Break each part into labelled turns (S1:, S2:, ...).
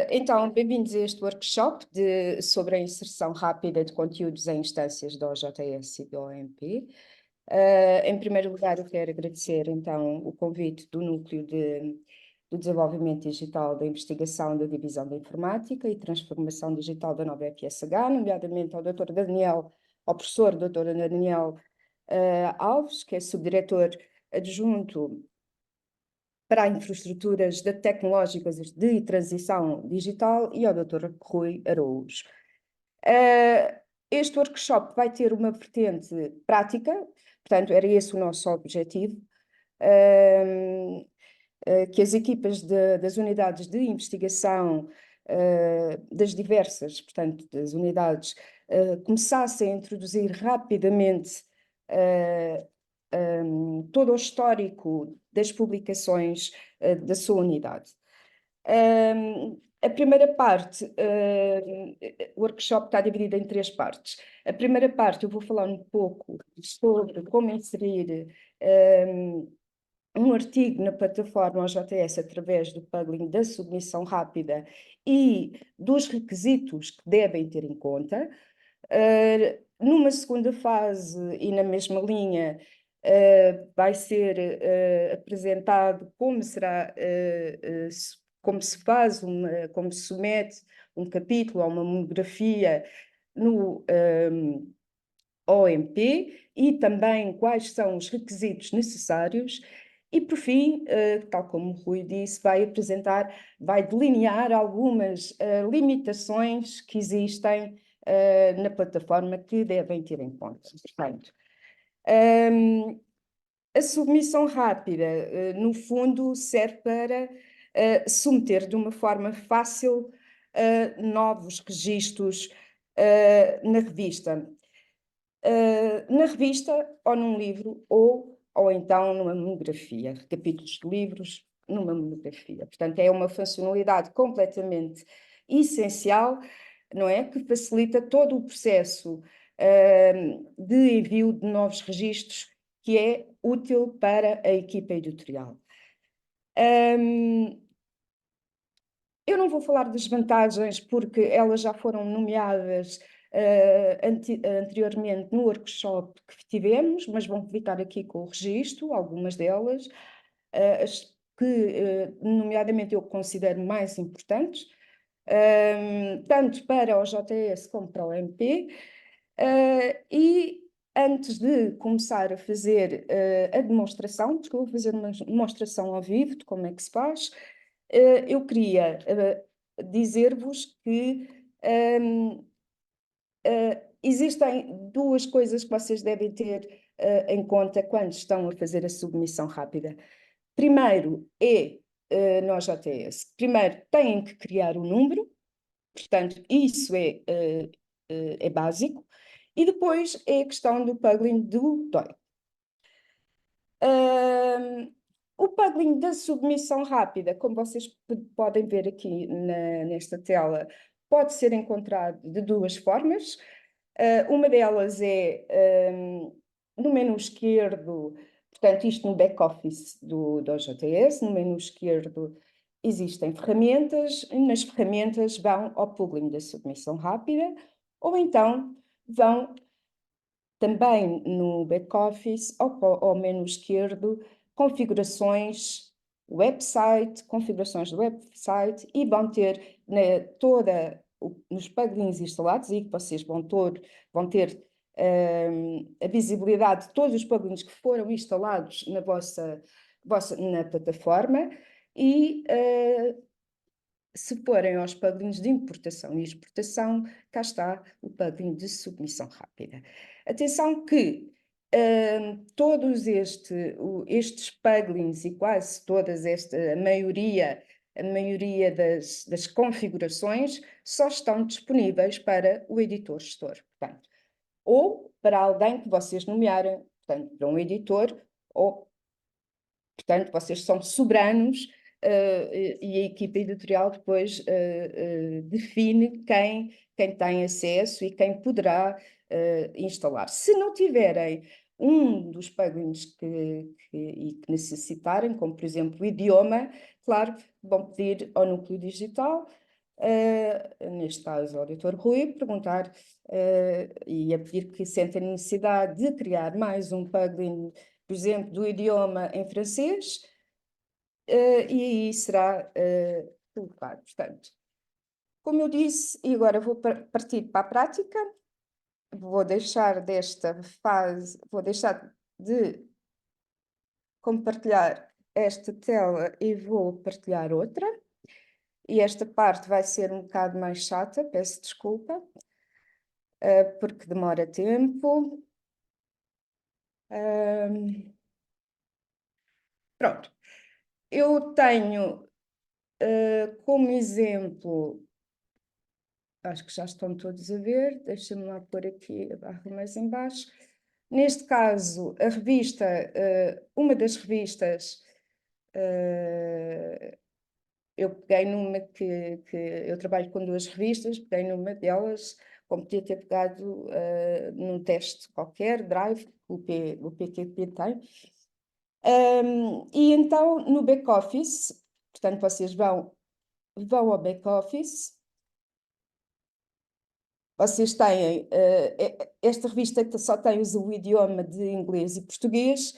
S1: Então, bem-vindos a este workshop sobre a inserção rápida de conteúdos em instâncias da OJS e do OMP. Em primeiro lugar, eu quero agradecer, então, o convite do do Desenvolvimento Digital da Investigação da Divisão da Informática e Transformação Digital da nova FSH, nomeadamente ao professor Dr. Daniel Alves, que é subdiretor adjunto para infraestruturas tecnológicas de transição digital, e ao Dr. Rui Araújo. Este workshop vai ter uma vertente prática, portanto, era esse o nosso objetivo, que as equipas das unidades de investigação das diversas, portanto, das unidades, começassem a introduzir rapidamente todo o histórico das publicações da sua unidade. A primeira parte, o workshop está dividido em três partes. A primeira parte eu vou falar um pouco sobre como inserir um artigo na plataforma OJS através do plugin da submissão rápida e dos requisitos que devem ter em conta. Numa segunda fase e na mesma linha, vai ser apresentado como será, como se faz, como se submete um capítulo ou uma monografia no OMP e também quais são os requisitos necessários. E, por fim, tal como o Rui disse, vai delinear algumas limitações que existem na plataforma que devem ter em conta. Portanto, a submissão rápida, no fundo, serve para submeter de uma forma fácil novos registros na revista. Na revista, ou num livro, ou então numa monografia, capítulos de livros numa monografia. Portanto, é uma funcionalidade completamente essencial, não é? Que facilita todo o processo de envio de novos registros, que é útil para a equipa editorial. Eu não vou falar das vantagens, porque elas já foram nomeadas anteriormente no workshop que tivemos, mas vão ficar aqui com o registro, algumas delas, as que, nomeadamente, eu considero mais importantes, tanto para o JS como para o MP. E antes de começar a fazer a demonstração, porque eu vou fazer uma demonstração ao vivo de como é que se faz, eu queria dizer-vos que existem duas coisas que vocês devem ter em conta quando estão a fazer a submissão rápida. Primeiro no OJS, primeiro têm que criar o número, portanto, isso é básico, e depois é a questão do plugin do DOI. O plugin da submissão rápida, como vocês podem ver aqui nesta tela, pode ser encontrado de duas formas. Uma delas é no menu esquerdo, portanto, isto no back-office do OJS, no menu esquerdo existem ferramentas, e nas ferramentas vão ao plugin da submissão rápida, ou então vão também no back-office, ao menu esquerdo, configurações do website, e vão ter nos plugins instalados, e que vocês vão ter a visibilidade de todos os plugins que foram instalados na na plataforma, e se forem aos plugins de importação e exportação, cá está o plugin de submissão rápida. Atenção que todos estes plugins e quase todas a maioria das configurações só estão disponíveis para o editor-gestor, portanto, ou para alguém que vocês nomearem, portanto, para um editor, ou, portanto, vocês são soberanos e a equipa editorial depois define quem tem acesso e quem poderá instalar. Se não tiverem um dos plugins que necessitarem, como por exemplo o idioma, claro, vão pedir ao núcleo digital, neste caso ao Dr. Rui, perguntar e a pedir que sentem a necessidade de criar mais um plugin, por exemplo, do idioma em francês, e aí será colocado. Portanto, como eu disse, e agora vou partir para a prática, vou deixar desta fase, vou deixar de compartilhar esta tela e vou partilhar outra. E esta parte vai ser um bocado mais chata, peço desculpa, porque demora tempo. Pronto. Eu tenho como exemplo, acho que já estão todos a ver, deixa-me lá pôr aqui a barra mais em baixo. Neste caso, a revista, uma das revistas, eu peguei numa que eu trabalho com duas revistas, peguei numa delas, como podia ter pegado num teste qualquer, Drive, o PQP tem. E então, no back-office, portanto, vocês vão ao back-office, vocês têm, esta revista que só tem o idioma de inglês e português,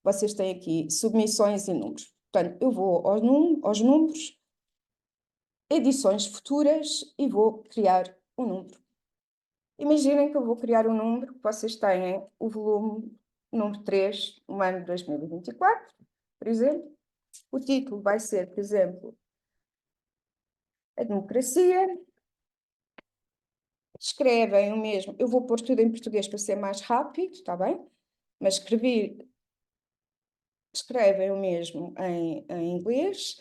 S1: vocês têm aqui submissões e números. Portanto, eu vou aos números, edições futuras e vou criar um número. Imaginem que eu vou criar um número que vocês têm o volume número 3, no ano de 2024, por exemplo. O título vai ser, por exemplo, a democracia. Escrevem o mesmo. Eu vou pôr tudo em português para ser mais rápido, está bem? Mas escrevem o mesmo em inglês.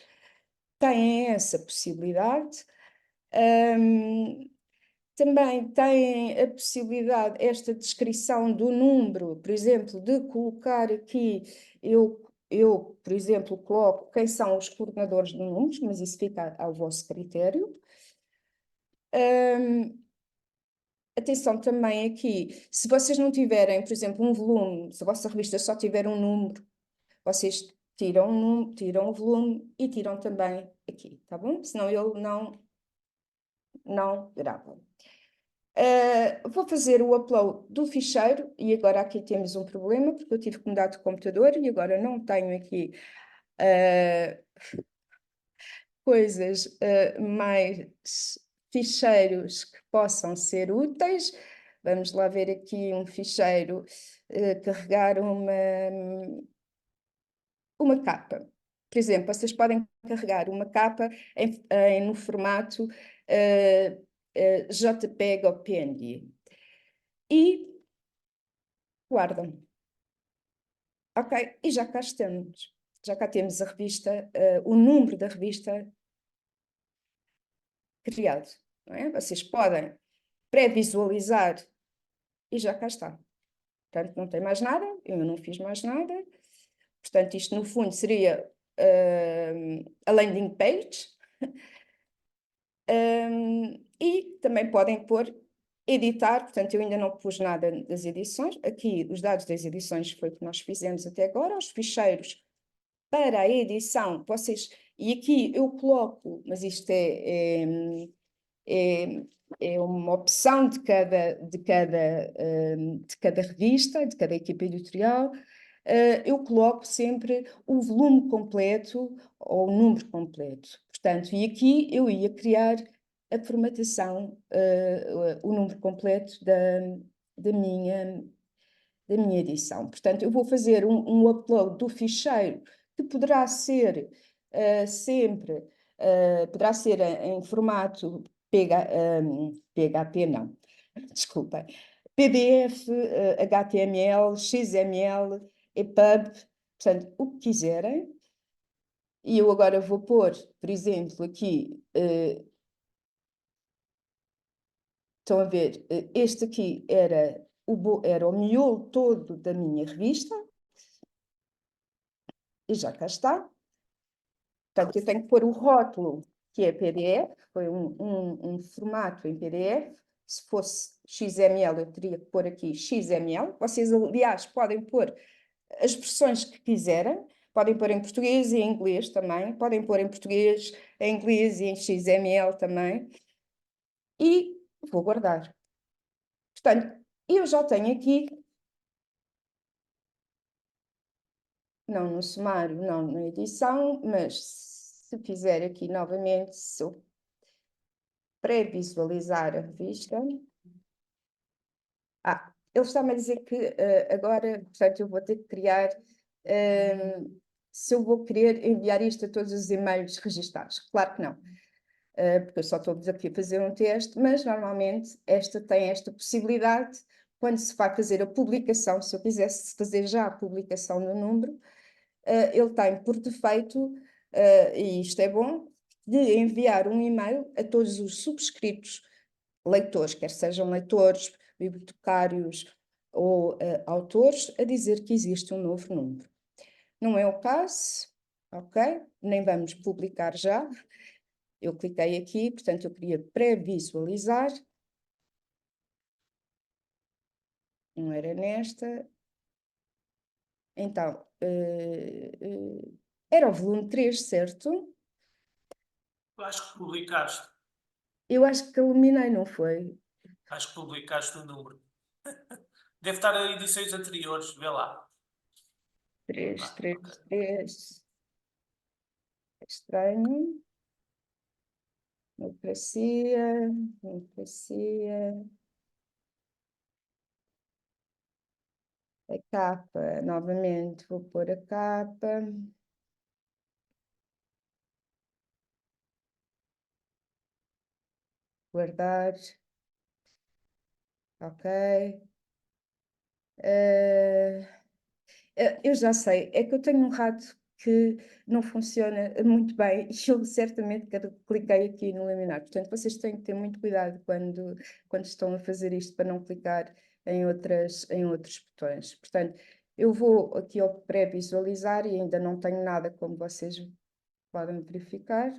S1: Têm essa possibilidade. Também têm a possibilidade, esta descrição do número, por exemplo, de colocar aqui, por exemplo, coloco quem são os coordenadores de números, mas isso fica ao vosso critério. Atenção também aqui, se vocês não tiverem, por exemplo, um volume, se a vossa revista só tiver um número, vocês tiram o volume e tiram também aqui, tá bom? Senão ele não grava. Vou fazer o upload do ficheiro e agora aqui temos um problema porque eu tive que mudar de computador e agora não tenho aqui coisas, mais ficheiros que possam ser úteis. Vamos lá ver aqui um ficheiro, carregar uma capa. Por exemplo, vocês podem carregar uma capa no formato JPEG ou PNG. E guardam. Ok? E já cá estamos. Já cá temos a revista, o número da revista criado. Não é? Vocês podem pré-visualizar e já cá está. Portanto, não tem mais nada, eu não fiz mais nada. Portanto, isto no fundo seria a landing page. E também podem pôr editar, portanto, eu ainda não pus nada das edições. Aqui, os dados das edições foi o que nós fizemos até agora, os ficheiros para a edição, e aqui eu coloco, mas isto é uma opção de cada revista, de cada equipa editorial. Eu coloco sempre o volume completo ou o número completo. Portanto, e aqui eu ia criar a formatação, o número completo da minha edição. Portanto, eu vou fazer um upload do ficheiro que poderá ser sempre, poderá ser em formato PHP, não, desculpa, PDF, HTML, XML, EPUB, portanto, o que quiserem. E eu agora vou pôr, por exemplo, aqui, estão a ver, este aqui era o miolo todo da minha revista, e já cá está. Portanto, eu tenho que pôr o rótulo, que é PDF, foi um formato em PDF, Se fosse XML, eu teria que pôr aqui XML. Vocês, aliás, podem pôr as expressões que quiserem. Podem pôr em português e em inglês também. Podem pôr em português, em inglês e em XML também. E vou guardar. Portanto, eu já tenho aqui... Não no sumário, não na edição, mas se fizer aqui novamente, se eu pré-visualizar a revista... ele está-me a dizer que agora, portanto, eu vou ter que criar... se eu vou querer enviar isto a todos os e-mails registados. Claro que não. Porque eu só estou aqui a fazer um teste, mas normalmente tem esta possibilidade, quando se vai fazer a publicação, se eu quisesse fazer já a publicação do número, ele tem por defeito, e isto é bom, de enviar um e-mail a todos os subscritos leitores, quer sejam leitores, bibliotecários ou autores, a dizer que existe um novo número. Não é o caso, ok? Nem vamos publicar já. Eu cliquei aqui, portanto, eu queria pré-visualizar. Não era nesta. Então, era o volume 3, certo?
S2: Eu acho que publicaste.
S1: Eu acho que eliminei, não foi?
S2: Acho que publicaste o número. Deve estar em edições anteriores, vê lá.
S1: 3, 3,
S2: Ok.
S1: 3. Estranho. Democracia, democracia. A capa, novamente, vou pôr a capa. Guardar. Ok. Eu já sei, é que eu tenho um rato que não funciona muito bem e eu certamente cliquei aqui no eliminar. Portanto, vocês têm que ter muito cuidado quando estão a fazer isto para não clicar em outros botões. Portanto, eu vou aqui ao pré-visualizar e ainda não tenho nada, como vocês podem verificar.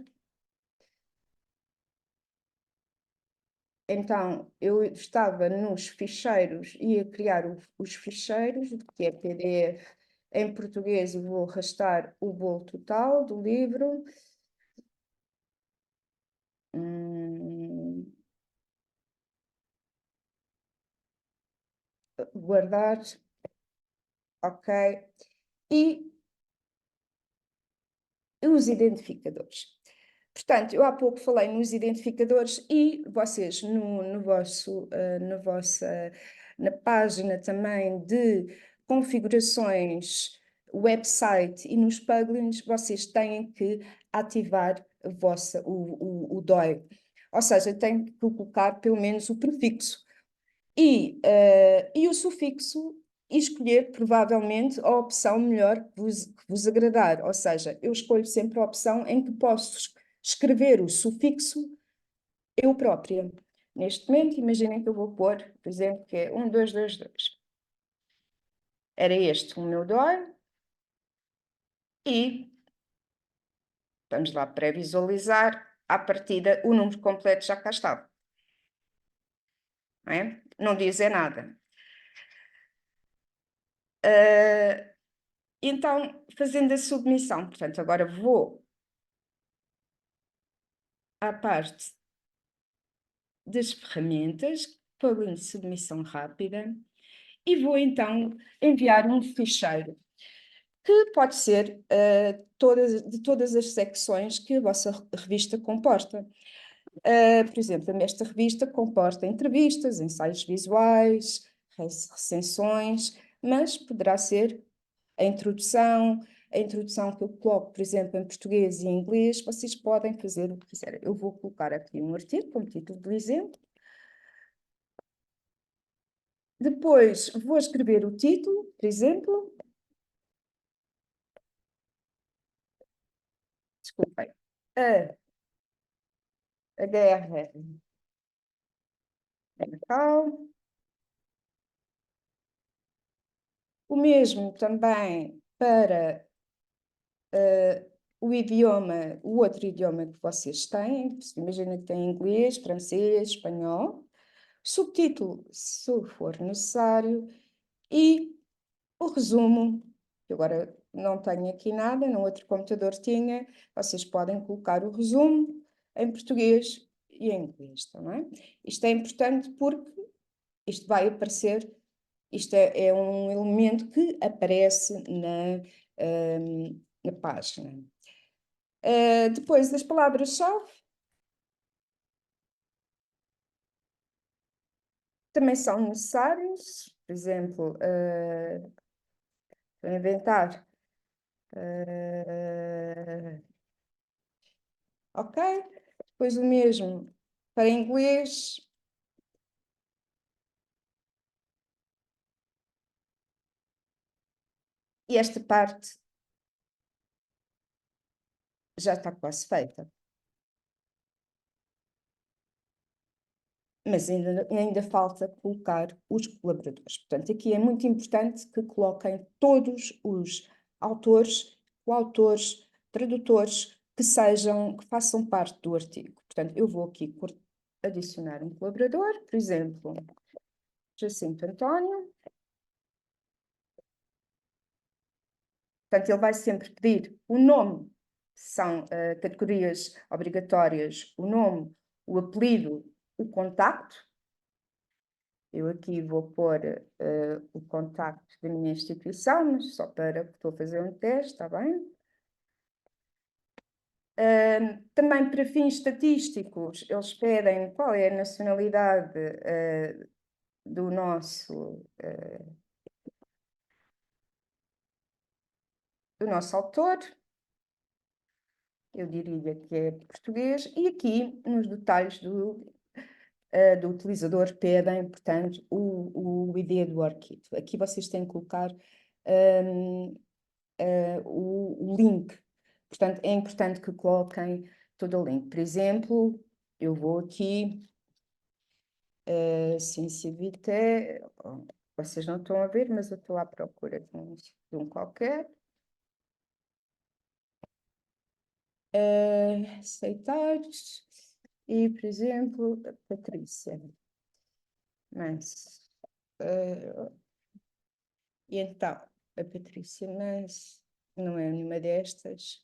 S1: Então, eu estava nos ficheiros, ia criar os ficheiros, que é PDF em português, e vou arrastar o bolo total do livro. Guardar. Ok. E os identificadores. Portanto, eu há pouco falei nos identificadores e vocês na página também de configurações website e nos plugins, vocês têm que ativar o DOI. Ou seja, têm que colocar pelo menos o prefixo. E o sufixo e escolher provavelmente a opção melhor que vos agradar. Ou seja, eu escolho sempre a opção em que posso escrever o sufixo eu própria. Neste momento, imaginem que eu vou pôr, por exemplo, que é 1222. Era este o meu DOI. E vamos lá pré-visualizar. À partida, o número completo já cá estava. Não é? Não diz nada. Então, fazendo a submissão, portanto, agora vou à parte das ferramentas, plugin de submissão rápida, e vou então enviar um ficheiro, que pode ser de todas as secções que a vossa revista comporta. Por exemplo, esta revista comporta entrevistas, ensaios visuais, recensões, mas poderá ser a introdução que eu coloco, por exemplo, em português e em inglês, vocês podem fazer o que quiserem. Eu vou colocar aqui um artigo como título do exemplo. Depois vou escrever o título, por exemplo. Desculpem. A guerra é Natal. O mesmo também para o outro idioma que vocês têm. Imagina que têm inglês, francês, espanhol. subtítulo, se for necessário, e o resumo, que agora não tenho aqui nada, no outro computador tinha, vocês podem colocar o resumo em português e em inglês também. Isto é importante porque isto vai aparecer, isto é um elemento que aparece na página. Depois das palavras-chave, também são necessários, por exemplo, para inventar. Ok? Depois o mesmo para inglês. E esta parte já está quase feita. Mas ainda falta colocar os colaboradores. Portanto, aqui é muito importante que coloquem todos os autores, coautores, tradutores que façam parte do artigo. Portanto, eu vou aqui adicionar um colaborador, por exemplo, Jacinto António. Portanto, ele vai sempre pedir o nome, são categorias obrigatórias, o nome, o apelido, o contacto. Eu aqui vou pôr o contacto da minha instituição, mas só para que estou a fazer um teste, está bem? Também para fins estatísticos, eles pedem qual é a nacionalidade do nosso autor. Eu diria que é português. E aqui, nos detalhes do utilizador, pedem, portanto, o ID do arquivo. Aqui vocês têm que colocar o link. Portanto, é importante que coloquem todo o link. Por exemplo, eu vou aqui, Ciência Vitae, vocês não estão a ver, mas eu estou à procura de um qualquer. Aceitar. E, por exemplo, a Patrícia. Mas, e então, a Patrícia, mas não é nenhuma destas.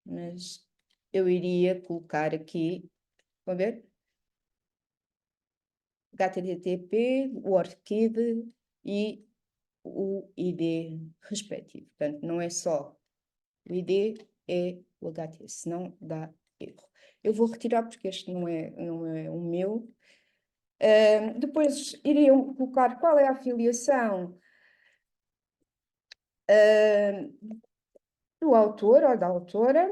S1: Mas eu iria colocar aqui, vão ver? HTTP, o ORCID e o ID respectivo. Portanto, não é só o ID, é o HT, senão dá erro. Eu vou retirar porque este não é o meu. Depois iriam colocar qual é a afiliação do autor ou da autora.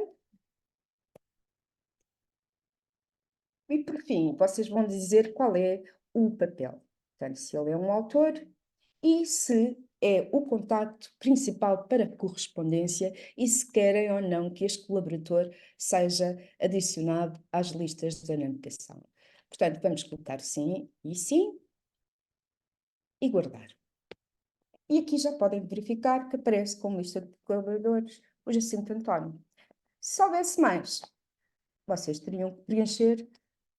S1: E, por fim, vocês vão dizer qual é o papel. Portanto, se ele é um autor e se é o contacto principal para correspondência e se querem ou não que este colaborador seja adicionado às listas de navegação. Portanto, vamos colocar sim e guardar. E aqui já podem verificar que aparece como lista de colaboradores o Jacinto António. Se houvesse mais, vocês teriam que preencher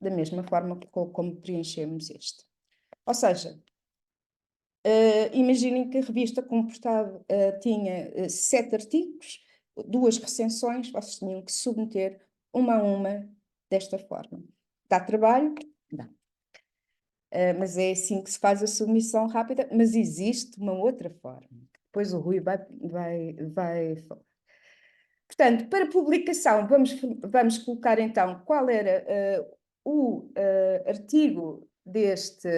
S1: da mesma forma como preenchemos este. Ou seja, imaginem que a revista comportava, tinha 7 artigos, 2 recensões, vocês tinham que submeter uma a uma desta forma. Dá trabalho? Dá. Mas é assim que se faz a submissão rápida, mas existe uma outra forma. Depois o Rui vai falar. Portanto, para publicação, vamos colocar então qual era o artigo deste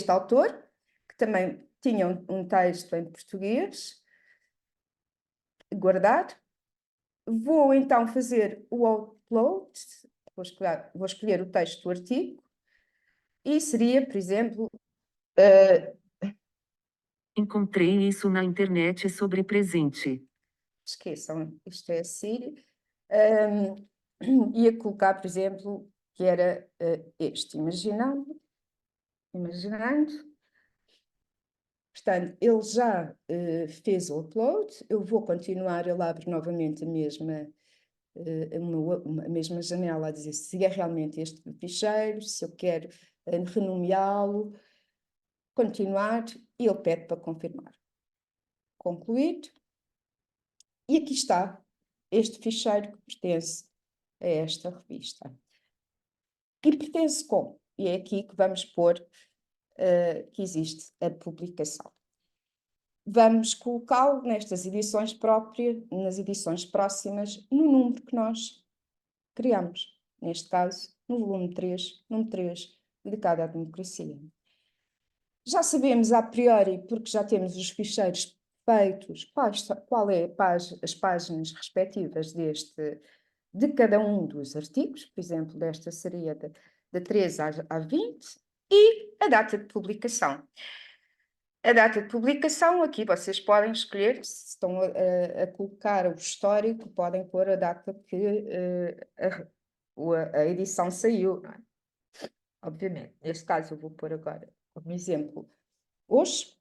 S1: autor, que também tinha um texto em português. Guardar. Vou então fazer o upload, vou escolher o texto do artigo, e seria, por exemplo,
S3: Encontrei isso na internet sobre presente.
S1: esqueçam, isto é a Síria, ia colocar, por exemplo, que era este, imaginando. Portanto, ele já fez o upload, eu vou continuar, ele abre novamente a mesma a mesma janela a dizer se é realmente este ficheiro, se eu quero renomeá-lo, continuar, e ele pede para confirmar. Concluir. E aqui está este ficheiro que pertence a esta revista. E pertence como? E é aqui que vamos pôr que existe a publicação. Vamos colocá-lo nestas edições próprias, nas edições próximas, no número que nós criamos. Neste caso, no volume 3, número 3, dedicado à democracia. Já sabemos a priori, porque já temos os ficheiros feitos, qual é as páginas respectivas de cada um dos artigos, por exemplo, desta seria de 13 a 20, e a data de publicação. A data de publicação, aqui vocês podem escolher, se estão a colocar o histórico, podem pôr a data que a edição saiu, não é? Obviamente, neste caso eu vou pôr agora como exemplo hoje.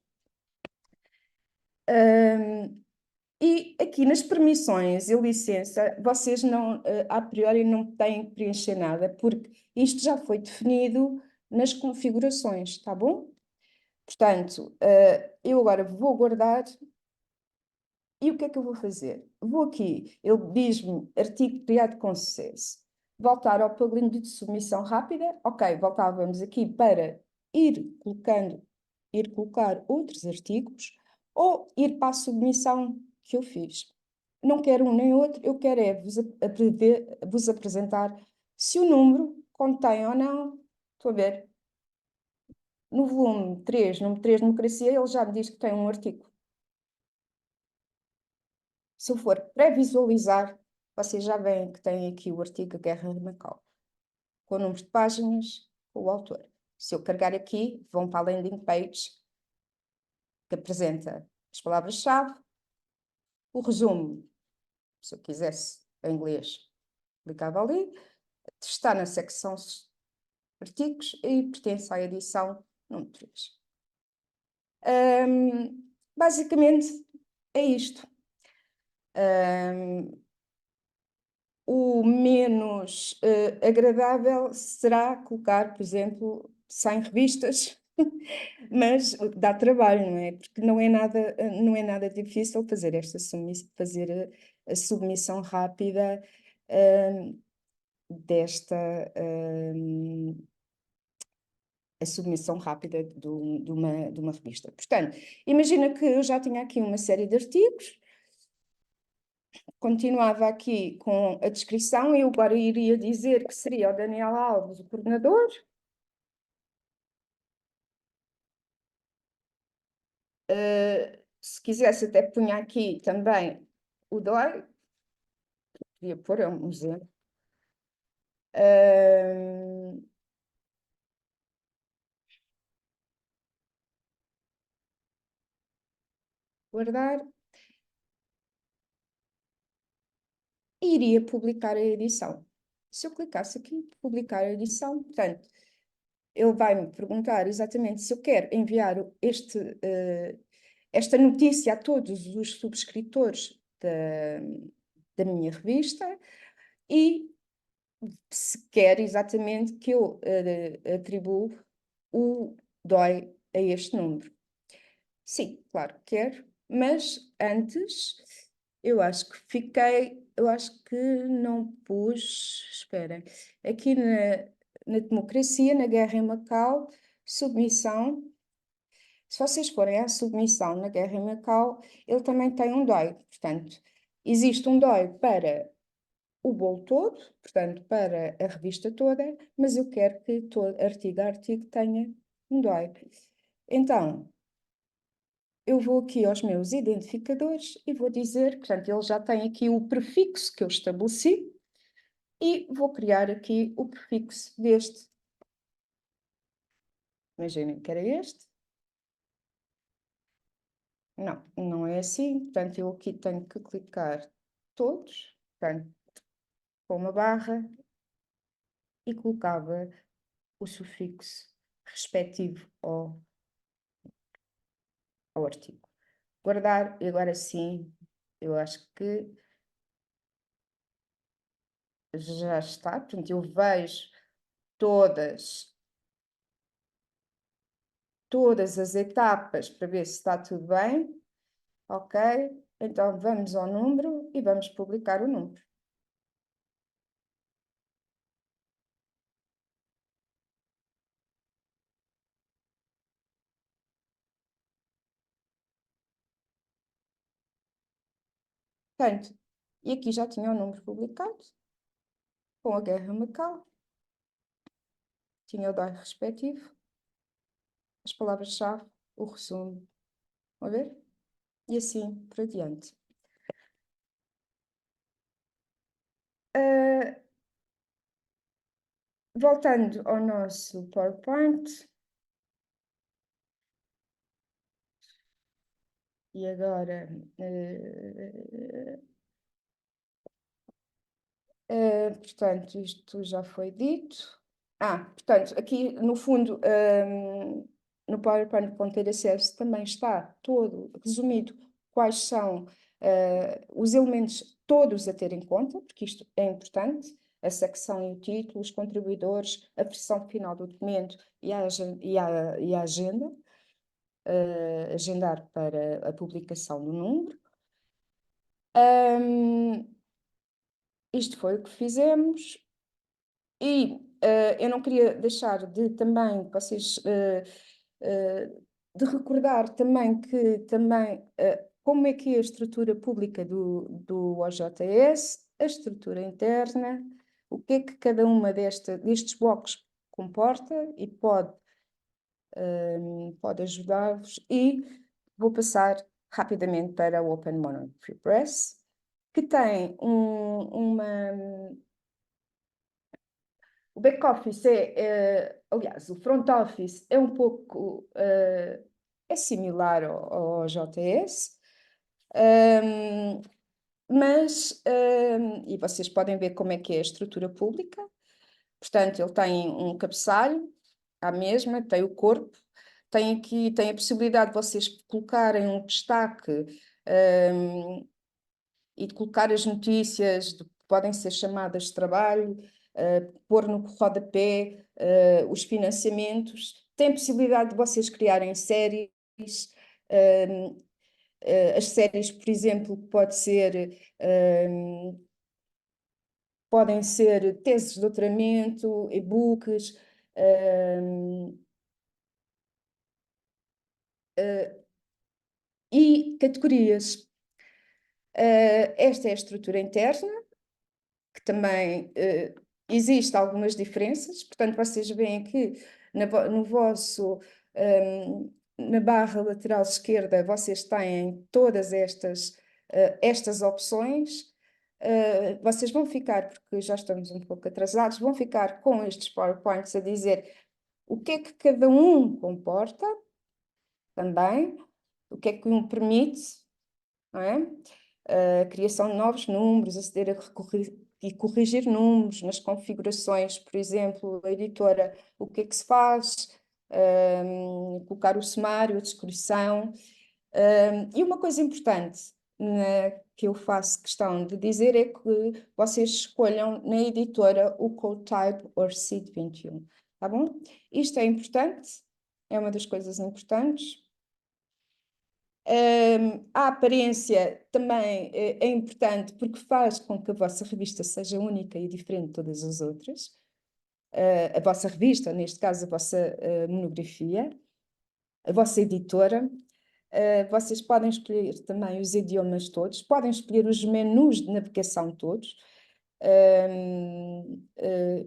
S1: E aqui nas permissões e licença, vocês não, a priori não têm que preencher nada, porque isto já foi definido nas configurações, tá bom? Portanto, eu agora vou guardar e o que é que eu vou fazer? Vou aqui, ele diz-me artigo criado com sucesso. Voltar ao plugin de submissão rápida. Ok, voltávamos aqui para ir colocar outros artigos ou ir para a submissão que eu fiz. Não quero um nem outro, eu quero é vos apresentar se o número contém ou não. Estou a ver. No volume 3, número 3, democracia, ele já me diz que tem um artigo. Se eu for pré-visualizar, vocês já veem que tem aqui o artigo Guerra de Macau, com o número de páginas, com o autor. Se eu carregar aqui, vão para a landing page, que apresenta as palavras-chave, o resumo, se eu quisesse em inglês, clicava ali, está na secção artigos e pertence à edição número 3. Basicamente é isto. O menos agradável será colocar, por exemplo, 100 revistas, mas dá trabalho, não é? Porque não é nada difícil fazer fazer a submissão rápida a submissão rápida de uma revista. Portanto, imagina que eu já tinha aqui uma série de artigos, continuava aqui com a descrição, eu agora iria dizer que seria o Daniel Alves, o coordenador. Se quisesse até punha aqui também o DOI, podia pôr, é um museu. Guardar. E iria publicar a edição. Se eu clicasse aqui, publicar a edição, portanto, ele vai-me perguntar exatamente se eu quero enviar esta notícia a todos os subscritores da minha revista e se quer exatamente que eu atribuo o DOI a este número. Sim, claro que quero, mas antes eu acho que não pus, esperem, aqui na democracia, na guerra em Macau, submissão. Se vocês forem à submissão na guerra em Macau, ele também tem um DOI. Portanto, existe um DOI para o bolo todo, portanto, para a revista toda, mas eu quero que todo artigo a artigo tenha um DOI. Então, eu vou aqui aos meus identificadores e vou dizer, portanto, ele já tem aqui o prefixo que eu estabeleci e vou criar aqui o prefixo deste. Imaginem que era este. Não, não é assim. Portanto, eu aqui tenho que clicar todos, portanto, com uma barra e colocava o sufixo respectivo ao artigo. Guardar, e agora sim, eu acho que já está, portanto, eu vejo todas as etapas para ver se está tudo bem, ok? Então vamos ao número e vamos publicar o número. Portanto, e aqui já tinha o número publicado, com a guerra Macau, tinha o DOI respectivo, as palavras-chave, o resumo, a ver? E assim por adiante. Voltando ao nosso PowerPoint, e agora portanto, isto já foi dito. Portanto, aqui no fundo, no PowerPoint vão ter acesso, também está todo resumido quais são os elementos todos a ter em conta, porque isto é importante, a secção e o título, os contribuidores, a versão final do documento e a agenda, agendar para a publicação do número. Isto foi o que fizemos. E eu não queria deixar de também vocês de recordar também que também como é que é a estrutura pública do OJS, a estrutura interna, o que é que cada uma destes blocos comporta e pode ajudar-vos. E vou passar rapidamente para o Open Monography Press, que tem o back-office aliás, o front-office é um pouco, é similar ao JS, mas, e vocês podem ver como é que é a estrutura pública, portanto, ele tem um cabeçalho, à mesma, tem o corpo, tem a possibilidade de vocês colocarem um destaque, e de colocar as notícias que podem ser chamadas de trabalho, pôr no rodapé os financiamentos. Tem a possibilidade de vocês criarem séries, as séries, por exemplo, podem ser teses de doutoramento, e-books, e categorias. Esta é a estrutura interna, que também existe algumas diferenças, portanto vocês veem aqui no vosso, na barra lateral esquerda, vocês têm todas estas opções. Vocês vão ficar, porque já estamos um pouco atrasados, vão ficar com estes PowerPoints a dizer o que é que cada um comporta também, o que é que um permite, não é? A criação de novos números, aceder a e corrigir números nas configurações, por exemplo, a editora, o que é que se faz, colocar o sumário, a descrição. E uma coisa importante que eu faço questão de dizer é que vocês escolham na editora o Code Type or Seed 21, tá bom? Isto é importante, é uma das coisas importantes. A aparência também é importante porque faz com que a vossa revista seja única e diferente de todas as outras. A vossa revista, neste caso a vossa monografia, a vossa editora. Vocês podem escolher também os idiomas todos, podem escolher os menus de navegação todos,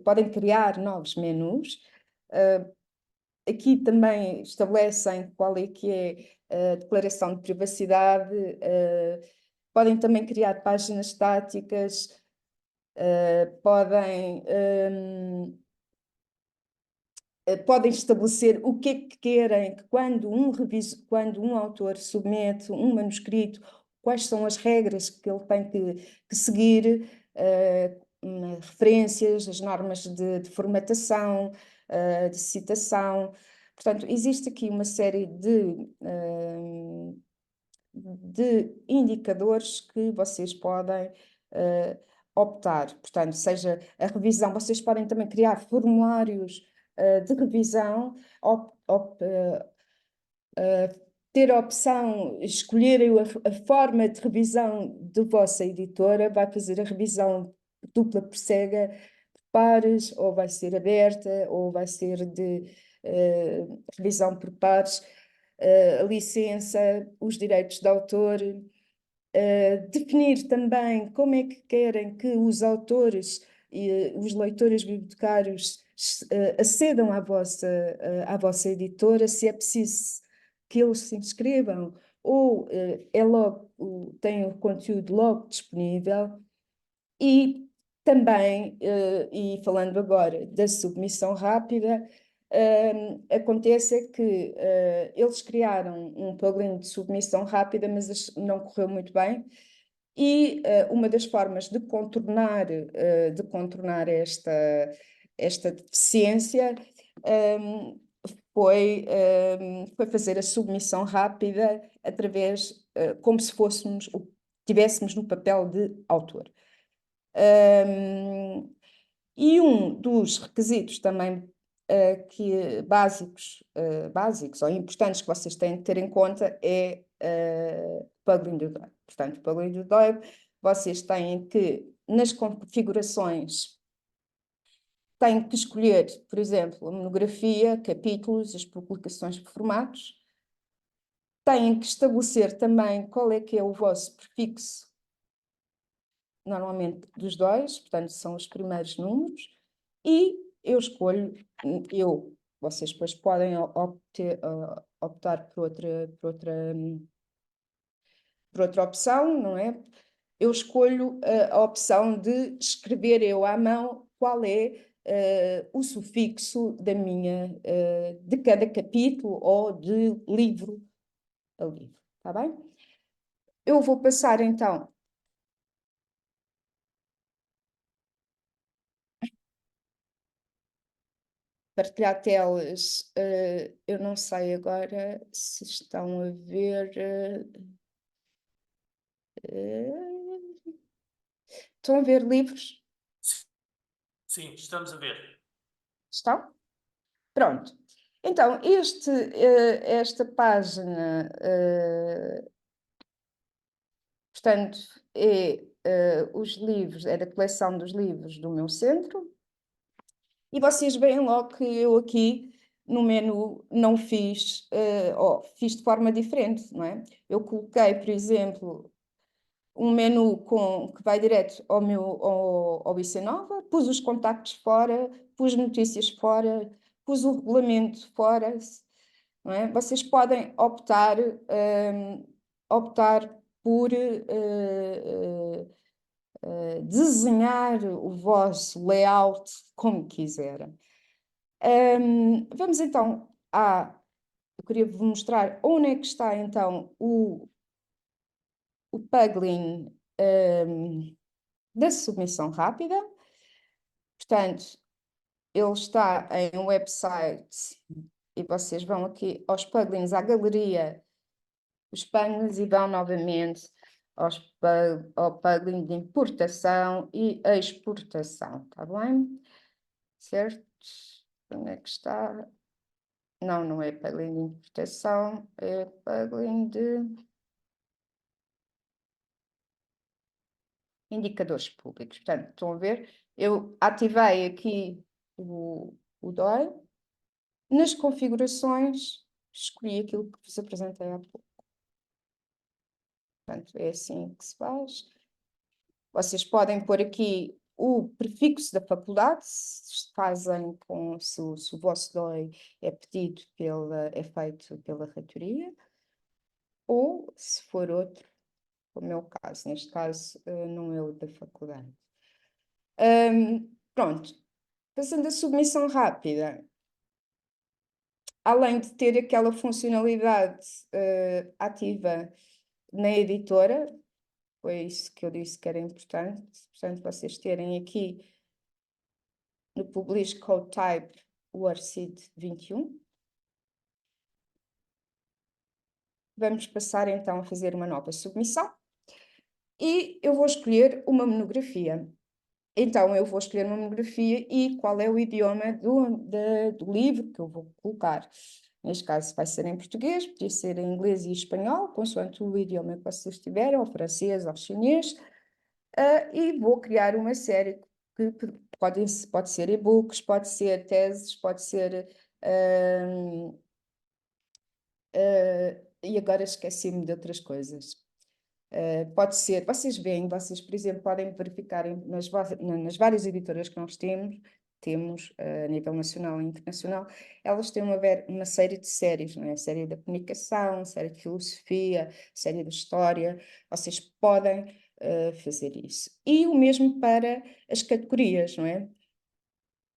S1: podem criar novos menus. Aqui também estabelecem qual é que é a declaração de privacidade, podem também criar páginas estáticas, podem estabelecer o que é que querem, que quando um autor submete um manuscrito, quais são as regras que ele tem que seguir, referências, as normas de formatação, de citação. Portanto, existe aqui uma série de indicadores que vocês podem optar, portanto, seja a revisão, vocês podem também criar formulários de revisão, ter a opção, escolherem a forma de revisão da vossa editora, vai fazer a revisão dupla por cega, por pares, ou vai ser aberta, ou vai ser de revisão por pares, a licença, os direitos de autor, definir também como é que querem que os autores e os leitores bibliotecários acedam à vossa editora, se é preciso que eles se inscrevam ou é logo, têm o conteúdo logo disponível. E também, e falando agora da submissão rápida, acontece é que eles criaram um plugin de submissão rápida, mas não correu muito bem. E uma das formas de contornar esta deficiência foi fazer a submissão rápida através, como se tivéssemos no papel de autor. E um dos requisitos também básicos ou importantes que vocês têm de ter em conta é plugin do DOI. Portanto, o plugin do DOI, vocês têm que, nas configurações, têm que escolher, por exemplo, a monografia, capítulos, as publicações por formatos. Têm que estabelecer também qual é que é o vosso prefixo, normalmente dos dois, portanto, são os primeiros números, e eu escolho, vocês depois podem optar por outra opção, não é? Eu escolho a opção de escrever eu à mão qual é o sufixo de cada capítulo ou de livro a livro, está bem? Eu vou passar então partilhar telas, eu não sei agora se estão a ver. Estão a ver livros?
S2: Sim, estamos a ver.
S1: Estão? Pronto. Então, esta página, portanto, os livros, é da coleção dos livros do meu centro. E vocês veem logo que eu aqui no menu não fiz, fiz de forma diferente, não é? Eu coloquei, por exemplo, um menu que vai direto ao IC Nova, pus os contactos fora, pus notícias fora, pus o regulamento fora, não é? Vocês podem optar por desenhar o vosso layout como quiserem. Vamos então eu queria vos mostrar onde é que está então o plugin da submissão rápida. Portanto, ele está em um website e vocês vão aqui aos plugins, à galeria, os plugins, e vão novamente ao plugin de importação e exportação, tá bem? Certo? Onde é que está? Não é plugin de importação, é plugin de indicadores públicos. Portanto, estão a ver? Eu ativei aqui o DOI. Nas configurações, escolhi aquilo que vos apresentei há pouco. Portanto, é assim que se faz. Vocês podem pôr aqui o prefixo da faculdade, se o vosso DOI é pedido é feito pela reitoria, ou se for outro, como é o caso. Neste caso, não é o da faculdade. Pronto. Passando a submissão rápida, além de ter aquela funcionalidade ativa na editora, foi isso que eu disse que era importante. Portanto, vocês terem aqui no Publish Code Type o ARCID 21. Vamos passar então a fazer uma nova submissão. E eu vou escolher uma monografia. Então, eu vou escolher uma monografia e qual é o idioma do livro que eu vou colocar. Neste caso, vai ser em português, podia ser em inglês e espanhol, consoante o idioma que vocês tiverem, ou francês, ou chinês. E vou criar uma série que pode ser e-books, pode ser teses, pode ser. E agora esqueci-me de outras coisas. Pode ser, vocês veem, vocês, por exemplo, podem verificar nas várias editoras que nós temos a nível nacional e internacional, elas têm uma série de séries, não é? Série da comunicação, série de filosofia, série de história, vocês podem fazer isso. E o mesmo para as categorias, não é?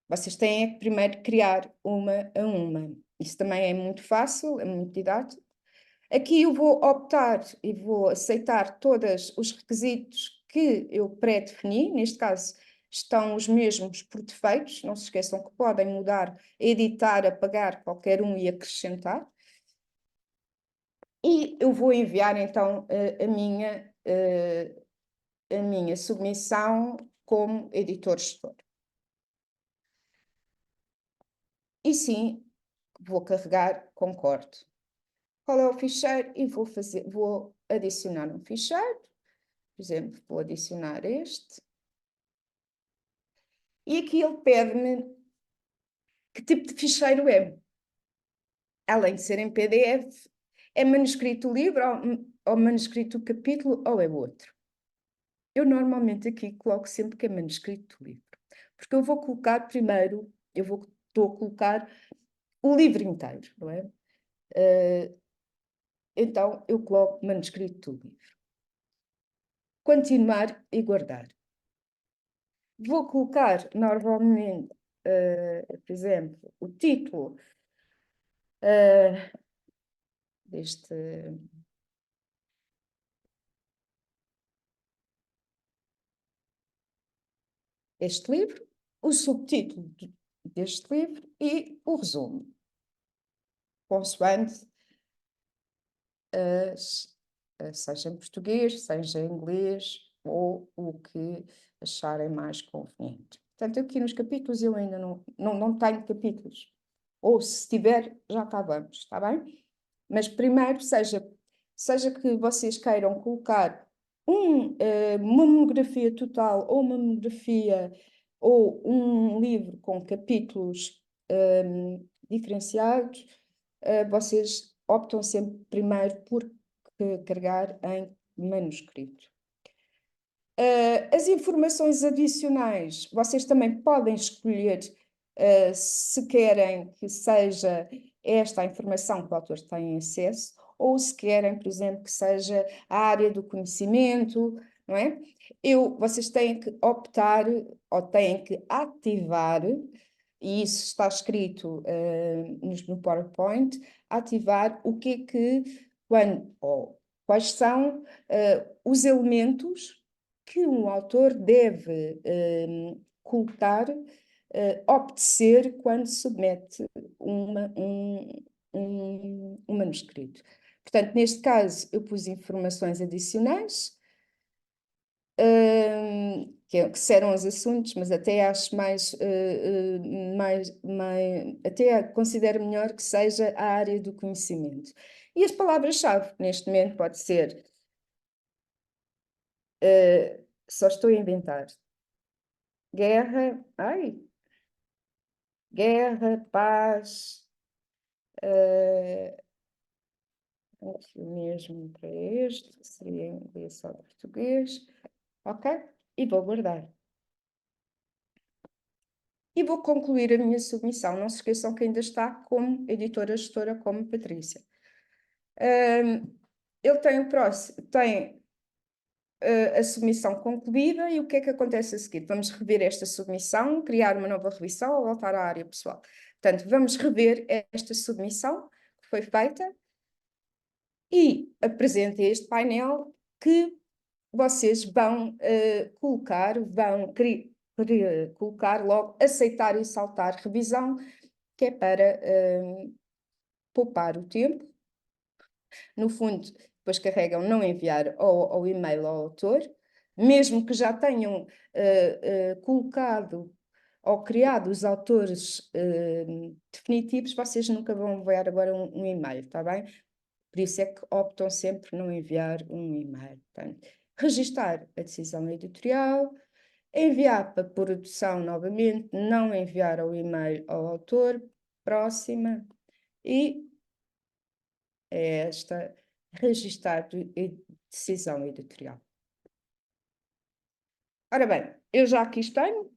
S1: Vocês têm é que primeiro criar uma a uma. Isso também é muito fácil, é muito didático. Aqui eu vou optar e vou aceitar todos os requisitos que eu pré-defini, neste caso estão os mesmos por defeitos, não se esqueçam que podem mudar, editar, apagar qualquer um e acrescentar. E eu vou enviar então a minha submissão como editor-gestor. E sim, vou carregar concordo. Qual é o ficheiro? E vou adicionar um ficheiro. Por exemplo, vou adicionar este. E aqui ele pede-me que tipo de ficheiro é. Além de ser em PDF, é manuscrito o livro ou manuscrito o capítulo ou é outro. Eu normalmente aqui coloco sempre que é manuscrito do livro. Porque eu vou colocar primeiro, estou a colocar o livro inteiro, não é? Então eu coloco manuscrito do livro. Continuar e guardar. Vou colocar normalmente, por exemplo, o título deste livro, o subtítulo deste livro e o resumo, consoante seja em português, seja em inglês ou o que acharem mais conveniente. Portanto, aqui nos capítulos eu ainda não tenho capítulos. Ou se tiver, já cá vamos, está bem? Mas primeiro, seja que vocês queiram colocar uma monografia total ou uma monografia ou um livro com capítulos diferenciados, vocês optam sempre primeiro por carregar em manuscrito. As informações adicionais, vocês também podem escolher se querem que seja esta a informação que o autor tem acesso, ou se querem, por exemplo, que seja a área do conhecimento, não é? Vocês têm que optar ou têm que ativar, e isso está escrito no PowerPoint, ativar o que é que, quais são os elementos que um autor deve colocar, obedecer quando submete um manuscrito. Portanto, neste caso, eu pus informações adicionais, que eram os assuntos, mas até acho até considero melhor que seja a área do conhecimento. E as palavras-chave, neste momento, pode ser, só estou a inventar, guerra, paz, aqui mesmo para este, seria em inglês só português, ok? E vou guardar. E vou concluir a minha submissão. Não se esqueçam que ainda está como editora-gestora, como Patrícia. Ele tem a submissão concluída e o que é que acontece a seguir? Vamos rever esta submissão, criar uma nova revisão ou voltar à área pessoal. Portanto, vamos rever esta submissão que foi feita e apresento este painel que vocês vão colocar logo aceitar e saltar revisão, que é para poupar o tempo. No fundo, depois carregam não enviar ao e-mail ao autor, mesmo que já tenham colocado ou criado os autores definitivos, vocês nunca vão enviar agora um e-mail, está bem? Por isso é que optam sempre não enviar um e-mail. Portanto, registar a decisão editorial, enviar para produção novamente, não enviar o e-mail ao autor, próxima, e é esta, registar decisão editorial. Ora bem, eu já aqui tenho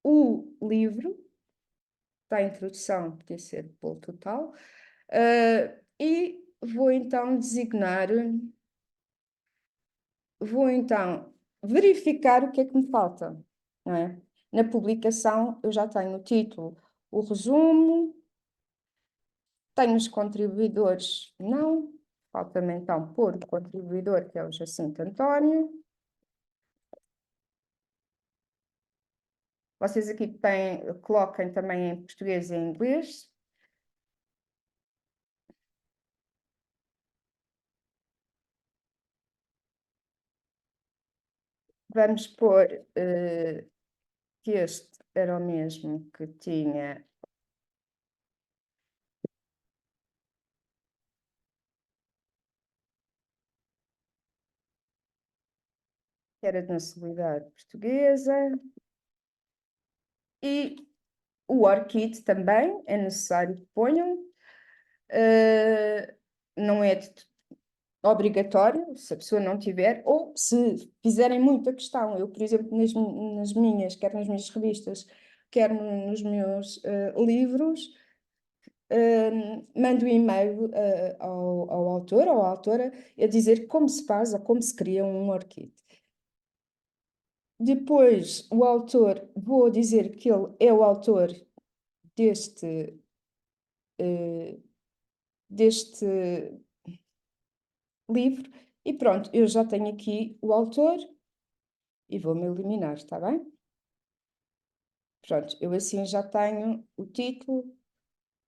S1: o livro, da introdução, podia ser pelo total, e vou então designar, vou então verificar o que é que me falta, não é? Na publicação eu já tenho o título, o resumo, tenho os contribuidores, não, falta-me então pôr o contribuidor, que é o Jacinto António. Vocês aqui coloquem também em português e em inglês. Vamos pôr que este era o mesmo que tinha que era de nacionalidade portuguesa. E o ORCID também é necessário que ponham. Não é obrigatório, se a pessoa não tiver, ou se fizerem muita questão. Eu, por exemplo, nas minhas, quer nas minhas revistas, quer nos meus livros, mando um e-mail ao autor ou à autora a dizer como se faz ou como se cria um ORCID. Depois, o autor, vou dizer que ele é o autor deste livro, e pronto, eu já tenho aqui o autor e vou-me eliminar, está bem? Pronto, eu assim já tenho o título,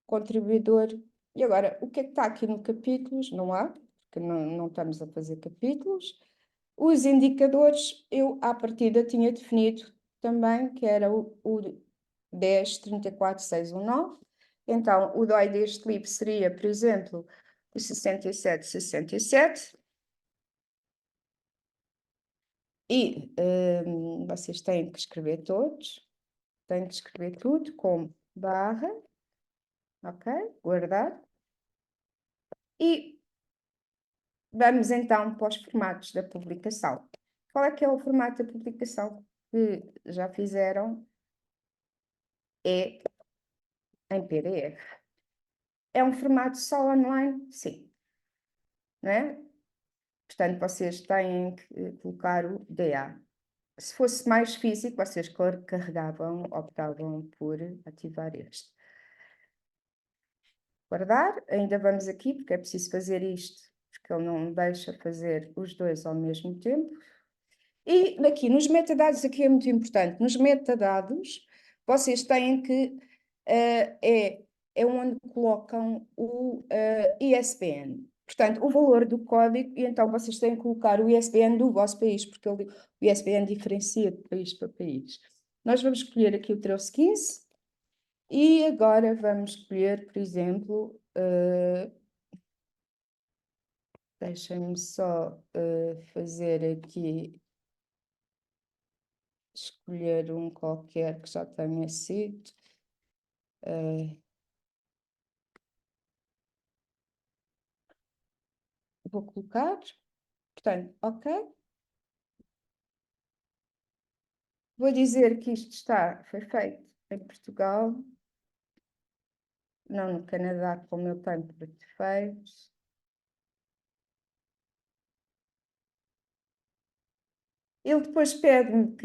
S1: contribuidor, e agora, o que é que está aqui no capítulos? Não há, porque não estamos a fazer capítulos. Os indicadores, eu à partida tinha definido também, que era o 10, 34, 619. Então, o DOI deste livro seria, por exemplo, o 67, 67. E vocês têm que escrever todos, têm que escrever tudo com barra, ok? Guardar. E vamos então para os formatos da publicação. Qual é que é o formato da publicação que já fizeram? É em PDF. É um formato só online? Sim. Não é? Portanto, vocês têm que colocar o DA. Se fosse mais físico, vocês carregavam, optavam por ativar este. Guardar, ainda vamos aqui, porque é preciso fazer isto, porque ele não deixa fazer os dois ao mesmo tempo. E aqui, nos metadados, aqui é muito importante, nos metadados, vocês têm que, é onde colocam o ISBN. Portanto, o valor do código, e então vocês têm que colocar o ISBN do vosso país, porque o ISBN diferencia de país para país. Nós vamos escolher aqui o 1315, e agora vamos escolher, por exemplo, deixem-me só fazer aqui, escolher um qualquer que já tenha sido. Vou colocar, portanto, ok. Vou dizer que isto foi feito em Portugal, não no Canadá, como eu tenho por defeitos. Ele depois pede-me,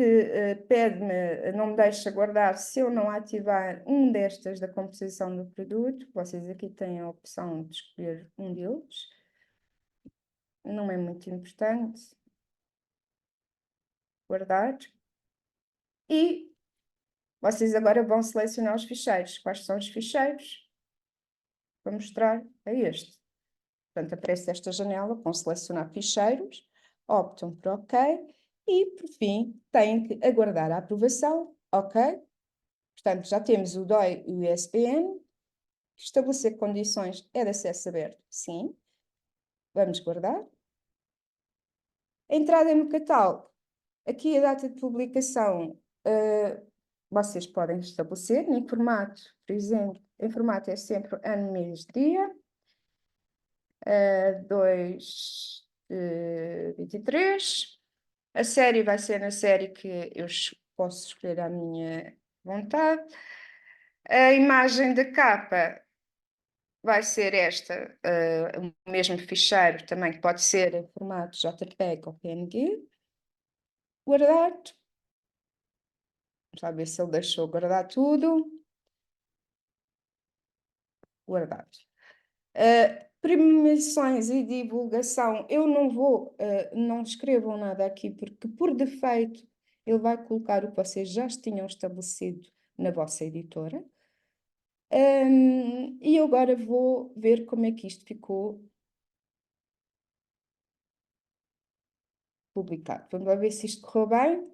S1: não me deixa guardar se eu não ativar um destas da composição do produto. Vocês aqui têm a opção de escolher um deles. Não é muito importante. Guardar. E vocês agora vão selecionar os ficheiros. Quais são os ficheiros? Vou mostrar a este. Portanto, aparece esta janela, vão selecionar ficheiros. optam por OK e, por fim, têm que aguardar a aprovação, OK? Portanto, já temos o DOI e o ISBN. Estabelecer condições é de acesso aberto, sim. Vamos guardar. Entrada no catálogo. Aqui a data de publicação, vocês podem estabelecer em formato, por exemplo, em formato é sempre ano, mês, dia. 23. A série vai ser na série que eu posso escolher à minha vontade. A imagem da capa vai ser esta, o mesmo ficheiro também, que pode ser em formato JPEG ou PNG. Guardar. Já ver se ele deixou guardar tudo. Guardado. Premiações e divulgação, eu não vou, não escrevam nada aqui, porque por defeito ele vai colocar o que vocês já tinham estabelecido na vossa editora. E eu agora vou ver como é que isto ficou publicado. Vamos lá ver se isto correu bem.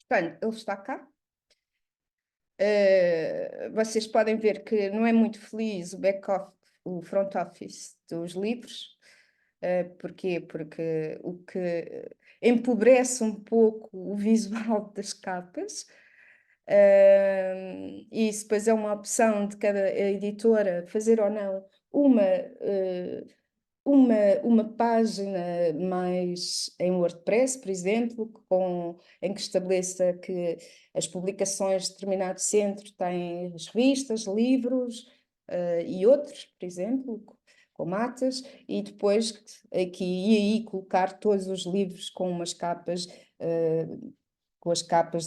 S1: Portanto, ele está cá. Vocês podem ver que não é muito feliz o back-office, o front office dos livros. Porquê? Porque o que empobrece um pouco o visual das capas. E isso depois é uma opção de cada editora fazer ou não uma página mais em WordPress, por exemplo, em que estabeleça que as publicações de determinado centro têm as revistas, livros e outros, por exemplo, com matas, e depois aqui e aí colocar todos os livros com as capas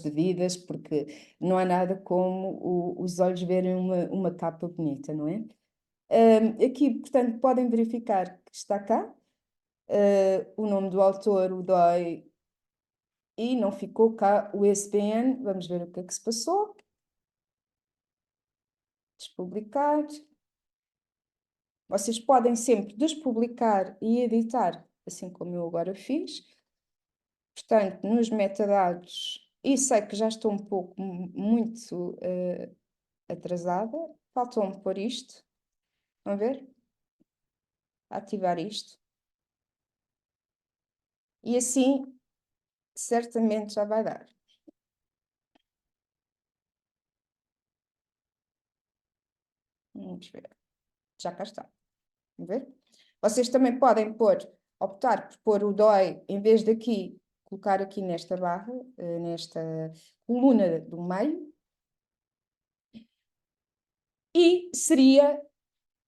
S1: devidas, porque não há nada como os olhos verem uma capa bonita, não é? Aqui, portanto, podem verificar que está cá o nome do autor, o DOI, e não ficou cá o ISBN. Vamos ver o que é que se passou. Despublicar. Vocês podem sempre despublicar e editar, assim como eu agora fiz. Portanto, nos metadados, e sei que já estou um pouco muito atrasada, faltou-me pôr isto. Vamos ver? Ativar isto. E assim, certamente já vai dar. Vamos ver. Já cá está. Vamos ver? Vocês também podem optar por pôr o DOI, em vez daqui, colocar aqui nesta barra, nesta coluna do meio. E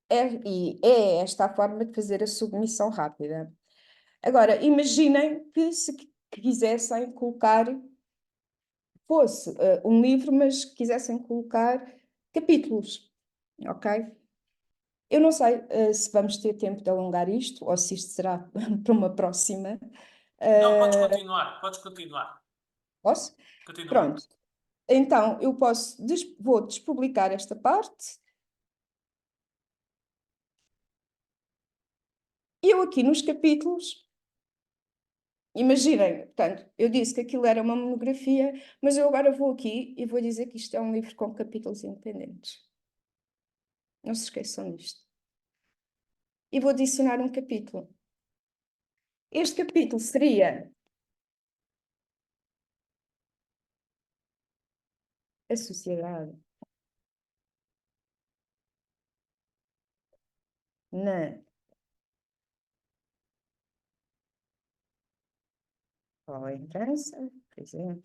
S1: é esta a forma de fazer a submissão rápida. Agora, imaginem que se quisessem colocar, fosse um livro, mas quisessem colocar capítulos, ok? Eu não sei se vamos ter tempo de alongar isto, ou se isto será para uma próxima.
S2: Não, podes continuar, podes continuar.
S1: Posso?
S2: Continua.
S1: Pronto. Então, vou despublicar esta parte. Eu aqui nos capítulos, imaginem, portanto, eu disse que aquilo era uma monografia, mas eu agora vou aqui e vou dizer que isto é um livro com capítulos independentes. Não se esqueçam disto. E vou adicionar um capítulo. Este capítulo seria a sociedade na tolerância, por exemplo.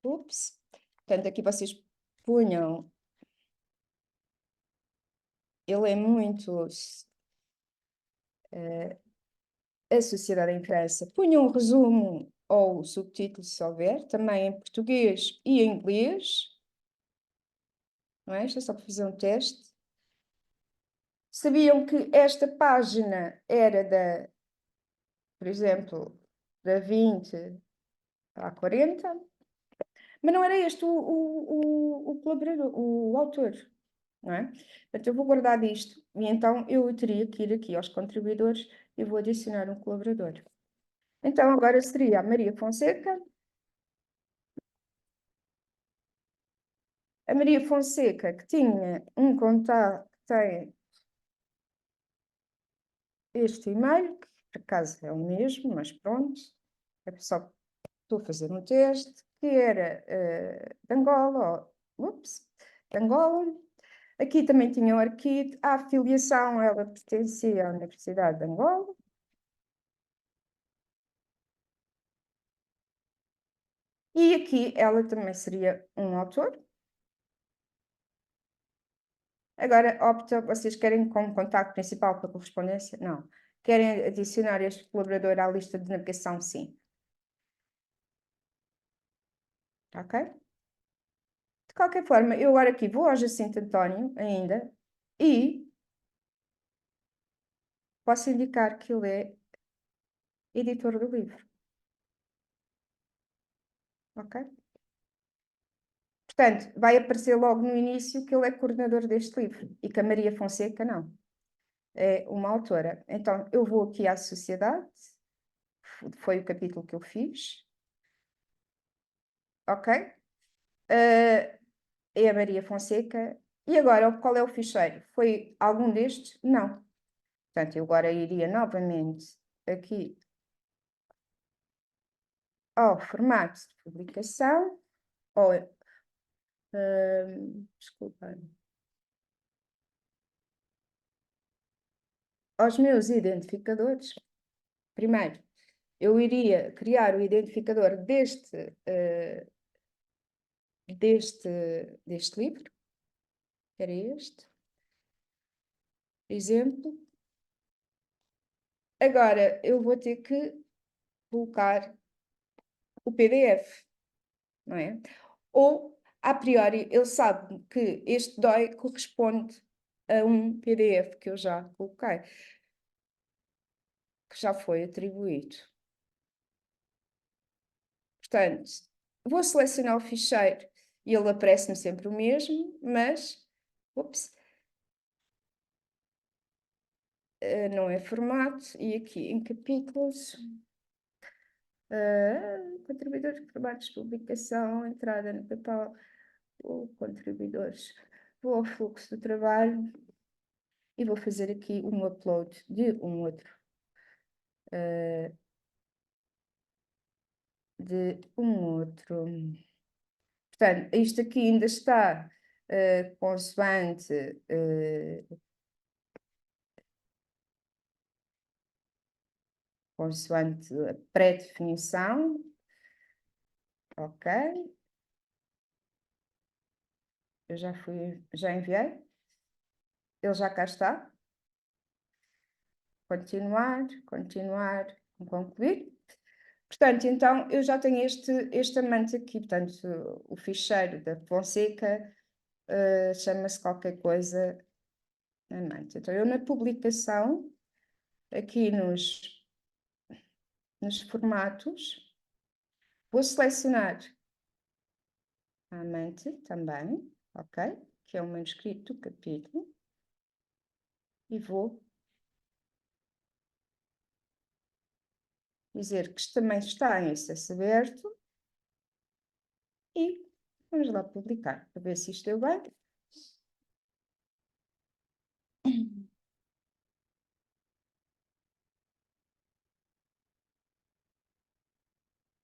S1: Ups. Portanto, aqui vocês punham. Ele é muito a sociedade em França. Punham um resumo ou subtítulo, se houver, também em português e em inglês. Não é? Isto é só para fazer um teste. Sabiam que esta página era por exemplo, da 20 à 40. Mas não era este o colaborador, o autor, não é? Portanto, eu vou guardar isto e então eu teria que ir aqui aos contribuidores e vou adicionar um colaborador. Então, agora seria a Maria Fonseca. A Maria Fonseca, que tinha um contato, tem este e-mail, que por acaso é o mesmo, mas pronto, é só estou a fazer um teste, que era de Angola, de Angola. Aqui também tinha o arquivo, a afiliação, ela pertencia à Universidade de Angola. E aqui ela também seria um autor. Agora, opta, vocês querem como contacto principal para correspondência? Não. Querem adicionar este colaborador à lista de navegação? Sim. Ok? De qualquer forma, eu agora aqui vou ao Jacinto António ainda e posso indicar que ele é editor do livro. Ok? Portanto, vai aparecer logo no início que ele é coordenador deste livro e que a Maria Fonseca não. É uma autora. Então, eu vou aqui à sociedade, foi o capítulo que eu fiz. Ok? É a Maria Fonseca. E agora, qual é o ficheiro? Foi algum destes? Não. Portanto, eu agora iria novamente aqui ao formato de publicação, ou, desculpa, aos meus identificadores. Primeiro, eu iria criar o identificador deste livro, que era este, exemplo. Agora, eu vou ter que colocar o PDF, não é? Ou, a priori, ele sabe que este DOI corresponde a um PDF que eu já coloquei, que já foi atribuído. Portanto, vou selecionar o ficheiro e ele aparece-me sempre o mesmo, mas, ups, não é formato, e aqui em capítulos, contribuidores de trabalhos de publicação, entrada no PayPal, contribuidores, vou ao fluxo do trabalho e vou fazer aqui um upload de um outro. Portanto, isto aqui ainda está consoante a pré-definição. Ok. Eu já enviei. Ele já cá está. Continuar, concluir. Portanto, então, eu já tenho este amante aqui, portanto, o ficheiro da Fonseca chama-se qualquer coisa amante. Então, eu na publicação, aqui nos formatos, vou selecionar a amante também, ok? Que é o manuscrito do capítulo. E vou dizer que também está em acesso aberto. E vamos lá publicar, para ver se isto deu bem.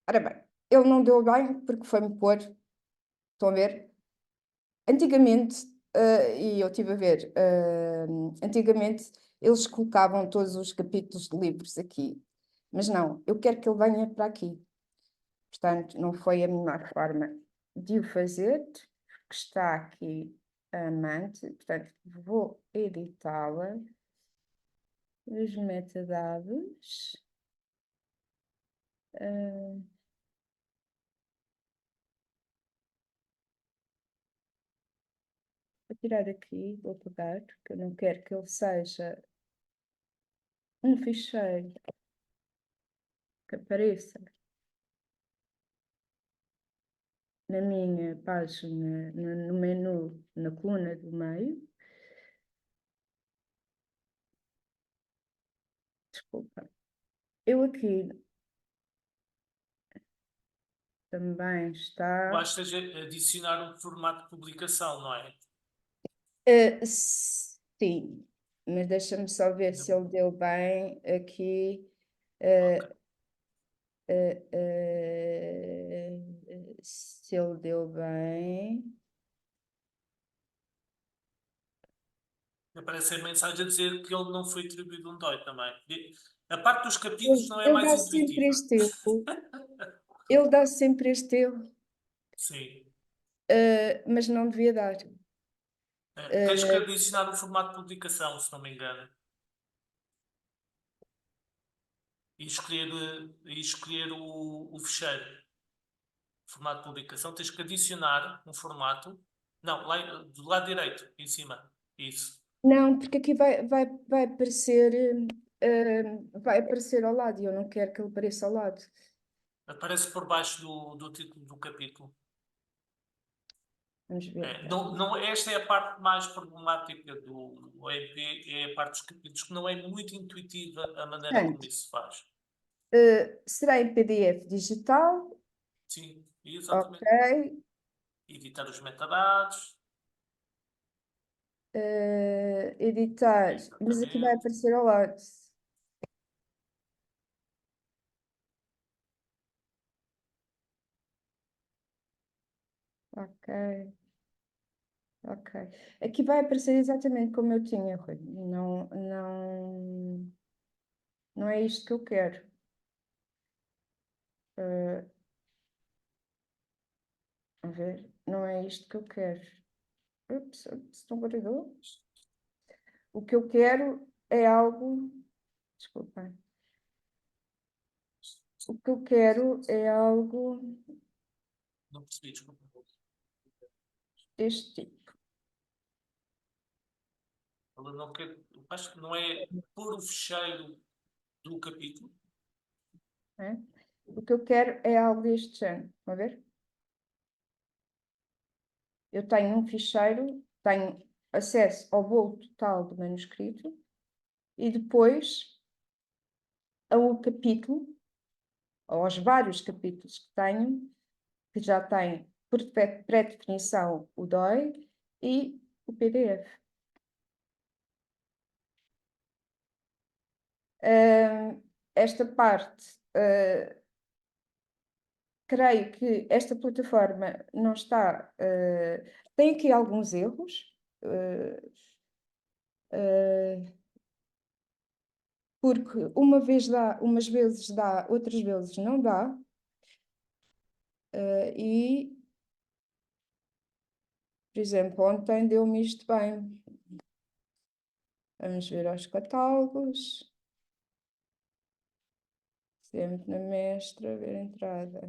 S1: Ora bem, ele não deu bem porque foi-me pôr, estão a ver? Antigamente, e eu estive a ver, antigamente eles colocavam todos os capítulos de livros aqui, mas não, eu quero que ele venha para aqui. Portanto, não foi a melhor forma de o fazer, porque está aqui a amante, portanto, vou editá-la, os metadados. Vou tirar aqui, vou pegar, porque eu não quero que ele seja um ficheiro que apareça na minha página, no menu, na coluna do meio. Desculpa. Eu aqui também está.
S2: Basta adicionar um formato de publicação, não é?
S1: Sim, mas deixa-me só ver se ele deu bem aqui.
S2: Ok.
S1: Se ele deu bem.
S2: Aparece a mensagem a dizer que ele não foi atribuído um DOI também. A parte dos capítulos não é
S1: Ele
S2: mais
S1: dá sempre
S2: intuitiva.
S1: este erro. Ele dá sempre este erro,
S2: Sim.
S1: mas não devia dar.
S2: Tens que adicionar um formato de publicação, se não me engano. E escolher o fecheiro. Formato de publicação. Tens que adicionar um formato. Não, lá do lado direito, em cima. Isso.
S1: Não, porque aqui vai aparecer ao lado e eu não quero que ele apareça ao lado.
S2: Aparece por baixo do título do capítulo.
S1: Vamos ver.
S2: Esta é a parte mais problemática do OEP, é a parte dos capítulos, que não é muito intuitiva a maneira como
S1: Portanto,
S2: isso se faz.
S1: será em PDF digital?
S2: Sim,
S1: Ok.
S2: exatamente. Editar os metadados.
S1: Editar. Mas aqui vai
S2: Exatamente.
S1: aparecer ao lado. Ok. Ok. Aqui vai aparecer exatamente como eu tinha, Rui. Não é isto que eu quero. A ver, não é isto que eu quero. Ups, não guardou. O que eu quero é algo. Desculpem. O que eu quero é algo
S2: Não percebi, desculpa.
S1: deste tipo.
S2: Ela não quer, acho que não é pôr o fecheiro do capítulo.
S1: Né? O que eu quero é algo deste género. Estão a ver? Eu tenho um ficheiro, tenho acesso ao bolo total do manuscrito e depois ao capítulo, ou aos vários capítulos que tenho, que já tem por pré-definição o DOI e o PDF. Esta parte, creio que esta plataforma não está. Tem aqui alguns erros. Porque uma vez dá, umas vezes dá, outras vezes não dá. E, por exemplo, ontem deu-me isto bem. Vamos ver aos catálogos. Sempre na mestra, ver a entrada.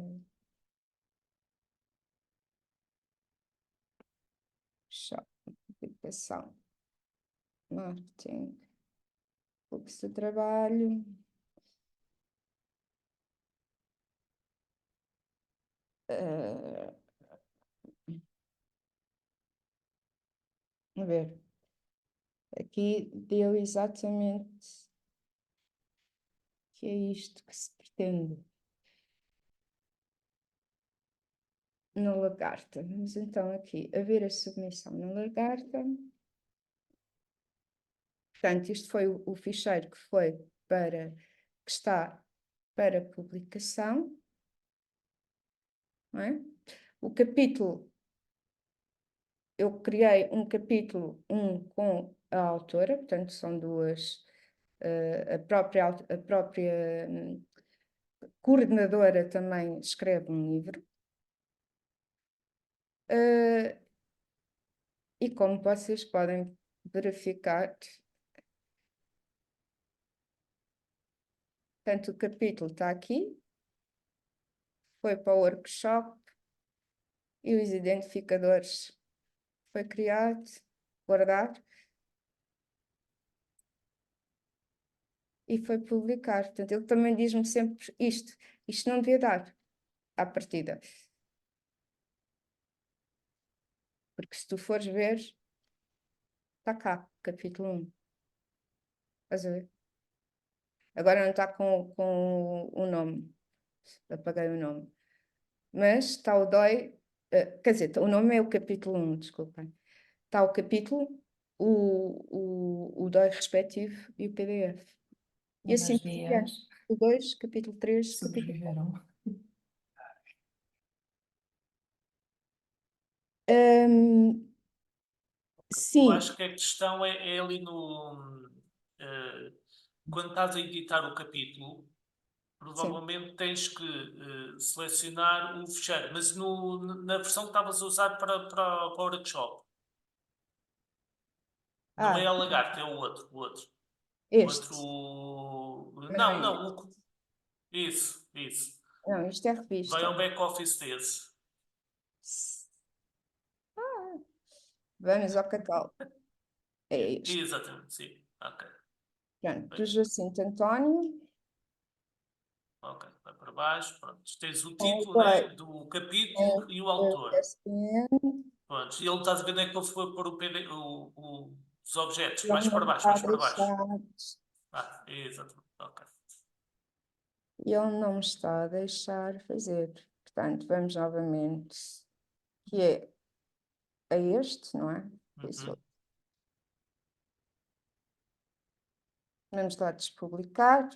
S1: Shop, publicação, marketing, fluxo de trabalho. A ver, aqui deu exatamente que é isto que se pretende. Na lagarta. Vamos então aqui a ver a submissão na lagarta. Portanto, isto foi o ficheiro que está para publicação. Não é? O capítulo, eu criei um capítulo 1 com a autora, portanto, são duas, a própria coordenadora também escreve um livro. E como vocês podem verificar, portanto, o capítulo está aqui, foi para o workshop e os identificadores foi criado, guardado e foi publicar. Portanto, ele também diz-me sempre isto não devia dar à partida. Porque se tu fores ver, está cá, capítulo 1. Estás a ver? Agora não está com o nome. Apaguei o nome. Mas está o DOI, quer dizer, o nome é o capítulo 1, desculpem. Está o capítulo, o DOI respectivo e o PDF. E
S4: Mas
S1: assim
S4: as
S1: por diante.
S4: guias
S1: O 2, capítulo 3, capítulo 4.
S4: sobreviveram.
S2: Eu
S1: Sim,
S2: acho que a questão é ali no. Quando estás a editar o capítulo, provavelmente tens que selecionar o fecheiro, mas na versão que estavas a usar para o workshop. Não é a lagarta, é o outro. O outro.
S1: este. Mas
S2: Não,
S1: não é
S2: não. Isso.
S1: Não, isto é
S2: Vai
S1: revista.
S2: ao back-office desse.
S1: Vamos ao catálogo. É este.
S2: Exatamente, sim. Ok.
S1: Pronto, do Jacinto António.
S2: Ok, vai para baixo. Pronto. Tens o
S1: Tem
S2: título,
S1: o
S2: né,
S1: DOI,
S2: do
S1: tem
S2: capítulo e o
S1: o
S2: autor.
S1: ISBN.
S2: Pronto. E ele está a ver onde é que ele foi pôr os objetos.
S1: Ele
S2: Mais para
S1: não
S2: baixo,
S1: está a
S2: mais para baixo.
S1: deixar.
S2: Exatamente. Ok.
S1: Ele não me está a deixar fazer. Portanto, vamos novamente. Que é a este, não é? Isso.
S2: Uhum.
S1: Vamos lá despublicar.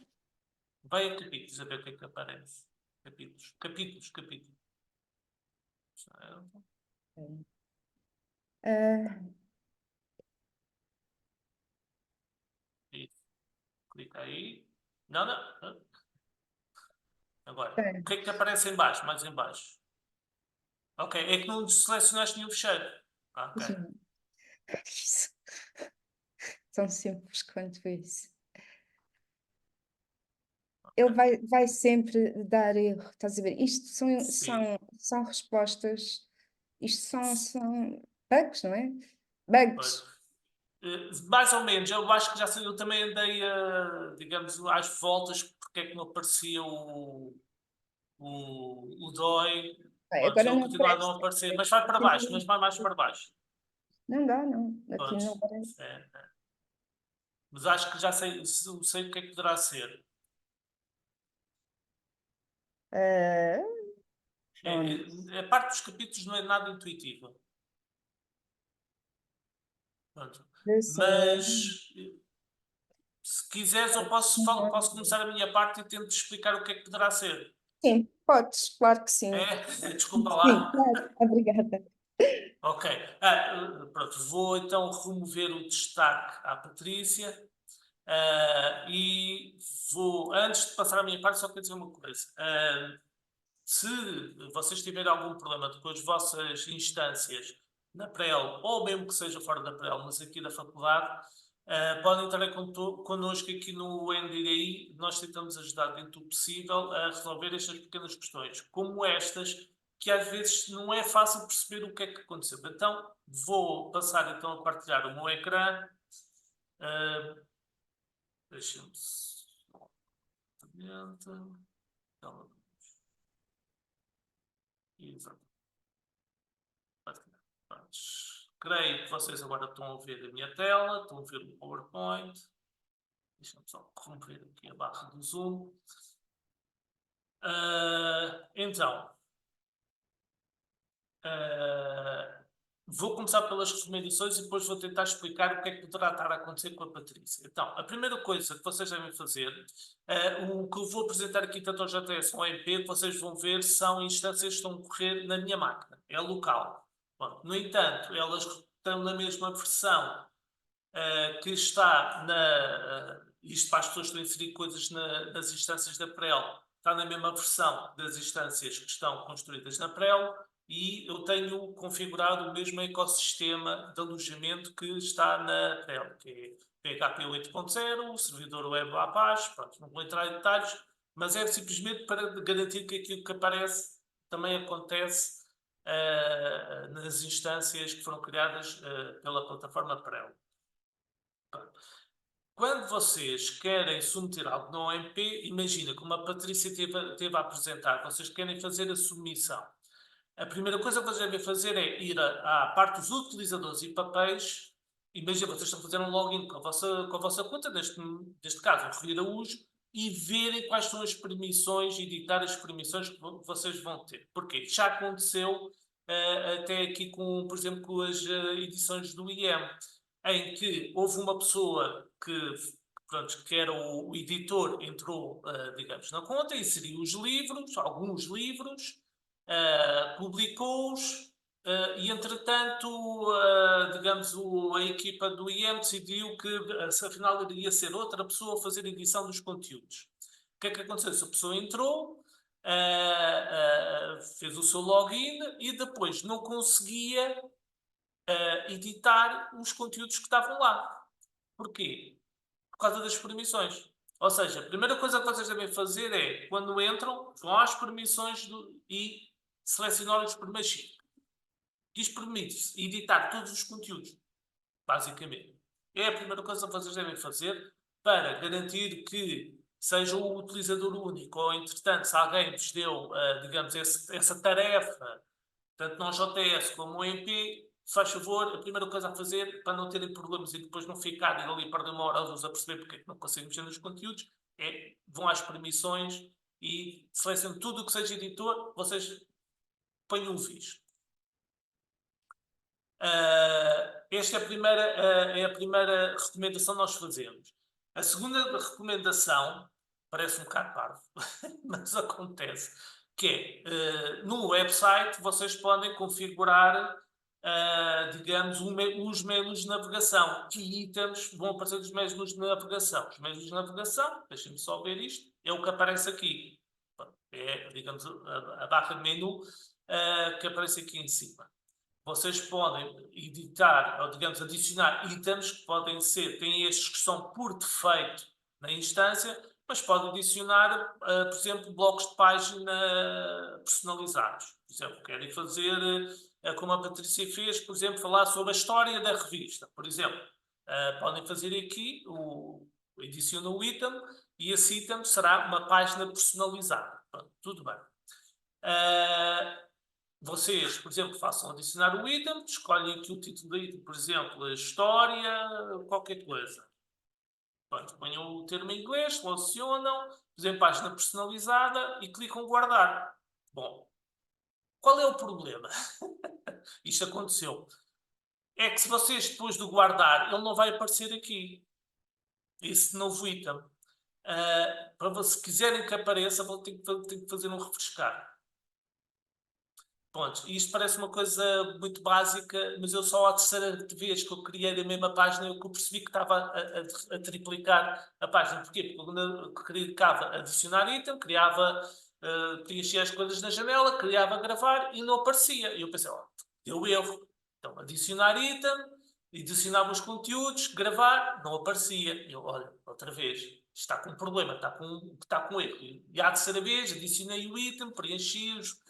S2: Vai a capítulos a ver o que é que aparece. Capítulos. Certo.
S1: Ah,
S2: Isso. Clica aí. Não. Agora,
S1: bem,
S2: o que é que te aparece em baixo? Mais em baixo. Ok, é que não selecionaste nenhum fecheiro. Ok.
S1: isso. Tão simples quanto isso. Ele vai sempre dar erro, estás a ver? Isto são respostas, isto são bugs, não é?
S2: Pois.
S1: Bugs.
S2: Mais ou menos, eu acho que já sei, eu também andei, digamos, às voltas porque é que não aparecia o DOI.
S1: Bem,
S2: Pronto,
S1: agora
S2: ele
S1: não
S2: continua a
S1: aparece.
S2: não aparecer, mas vai para baixo, mas vai mais para baixo.
S1: Não dá, não. Aqui
S2: Pronto.
S1: não aparece.
S2: Mas acho que já sei o que é que poderá ser.
S1: Ah, onde?
S2: A parte dos capítulos não é nada intuitiva. Pronto. Mas se quiseres, eu posso começar a minha parte e tento explicar o que é que poderá ser.
S1: Sim, podes, claro que sim.
S2: Desculpa
S1: Sim,
S2: lá.
S1: claro. Obrigada.
S2: Ok. Pronto, vou então remover o destaque à Patrícia. E vou, antes de passar a minha parte, só quero dizer uma coisa. Se vocês tiverem algum problema com as vossas instâncias na PREL, ou mesmo que seja fora da PREL, mas aqui da faculdade, podem entrar connosco aqui no NDI. Nós tentamos ajudar dentro do possível a resolver estas pequenas questões, como estas, que às vezes não é fácil perceber o que é que aconteceu. Então, vou passar então a partilhar o meu ecrã. Deixa-me só. Exato. Creio que vocês agora estão a ver a minha tela, estão a ver o PowerPoint. Deixa-me só remover aqui a barra do Zoom. Então, vou começar pelas recomendações e depois vou tentar explicar o que é que poderá estar a acontecer com a Patrícia. Então, a primeira coisa que vocês devem fazer, o que eu vou apresentar aqui tanto ao JS como ao MP, que vocês vão ver, são instâncias que estão a correr na minha máquina, é local. Bom, no entanto, elas estão na mesma versão que está isto para as pessoas que estão a inserir coisas nas instâncias da PREL, está na mesma versão das instâncias que estão construídas na PREL, e eu tenho configurado o mesmo ecossistema de alojamento que está na PREL, que é PHP 8.0, o servidor web Apache. Pronto, não vou entrar em detalhes, mas é simplesmente para garantir que aquilo que aparece também acontece nas instâncias que foram criadas pela plataforma PREL. Quando vocês querem submeter algo no OMP, imagina como a Patrícia teve a apresentar, vocês querem fazer a submissão. A primeira coisa que vocês devem fazer é ir à parte dos utilizadores e papéis. Imagina, vocês estão a fazer um login com a vossa conta, neste caso, o Rui Araújo, e verem quais são as permissões, editar as permissões que vocês vão ter. Porquê? Já aconteceu até aqui com, por exemplo, com as edições do IEM, em que houve uma pessoa pronto, que era o editor, entrou, digamos, na conta, inseriu os livros, alguns livros, publicou-os, e entretanto, digamos, a equipa do IEM decidiu que afinal iria ser outra pessoa a fazer a edição dos conteúdos. O que é que aconteceu? Essa pessoa entrou, fez o seu login e depois não conseguia editar os conteúdos que estavam lá. Porquê? Por causa das permissões. Ou seja, a primeira coisa que vocês devem fazer é, quando entram, vão às permissões e selecionar os primeiros 5. Isto permite editar todos os conteúdos, basicamente. É a primeira coisa que vocês devem fazer para garantir que seja o utilizador único, ou entretanto, se alguém vos deu, digamos, essa tarefa, tanto no JS como no MP, se faz favor, a primeira coisa a fazer, para não terem problemas e depois não ficarem ali e perder uma hora a perceber porque é que não conseguem mexer nos conteúdos, vão às permissões e selecionam tudo o que seja editor, vocês põem o visto. Esta é a primeira recomendação que nós fazemos. A segunda recomendação, parece um bocado parvo, mas acontece, que é, no website vocês podem configurar, digamos, os menus de navegação. Que itens vão aparecer dos menus de navegação? Os menus de navegação, deixem-me só ver isto, é o que aparece aqui. É, digamos, a barra de menu que aparece aqui em cima. Vocês podem editar, ou digamos, adicionar itens que podem ser, têm estes que são por defeito na instância, mas podem adicionar, por exemplo, blocos de página personalizados. Por exemplo, querem fazer, como a Patrícia fez, por exemplo, falar sobre a história da revista. Por exemplo, podem fazer aqui, adicionam o item, e esse item será uma página personalizada. Pronto, tudo bem. Vocês, por exemplo, façam adicionar o item, escolhem aqui o título do item, por exemplo, a história, qualquer coisa. Pronto, ponham o termo em inglês, selecionam, fazem página personalizada e clicam guardar. Bom, qual é o problema? Isto aconteceu. É que se vocês depois de guardar, ele não vai aparecer aqui. Esse novo item. Se quiserem que apareça, vão ter que fazer um refrescar. Pronto, isto parece uma coisa muito básica, mas eu só à terceira vez que eu criei a mesma página eu percebi que estava a triplicar a página. Porquê? Porque quando eu clicava adicionar item, preenchia as coisas na janela, criava gravar e não aparecia. E eu pensei, deu erro. Então, adicionar item, adicionava os conteúdos, gravar, não aparecia. Eu, olha, outra vez, está com um problema, está com erro. E à terceira vez, adicionei o item, preenchi-os,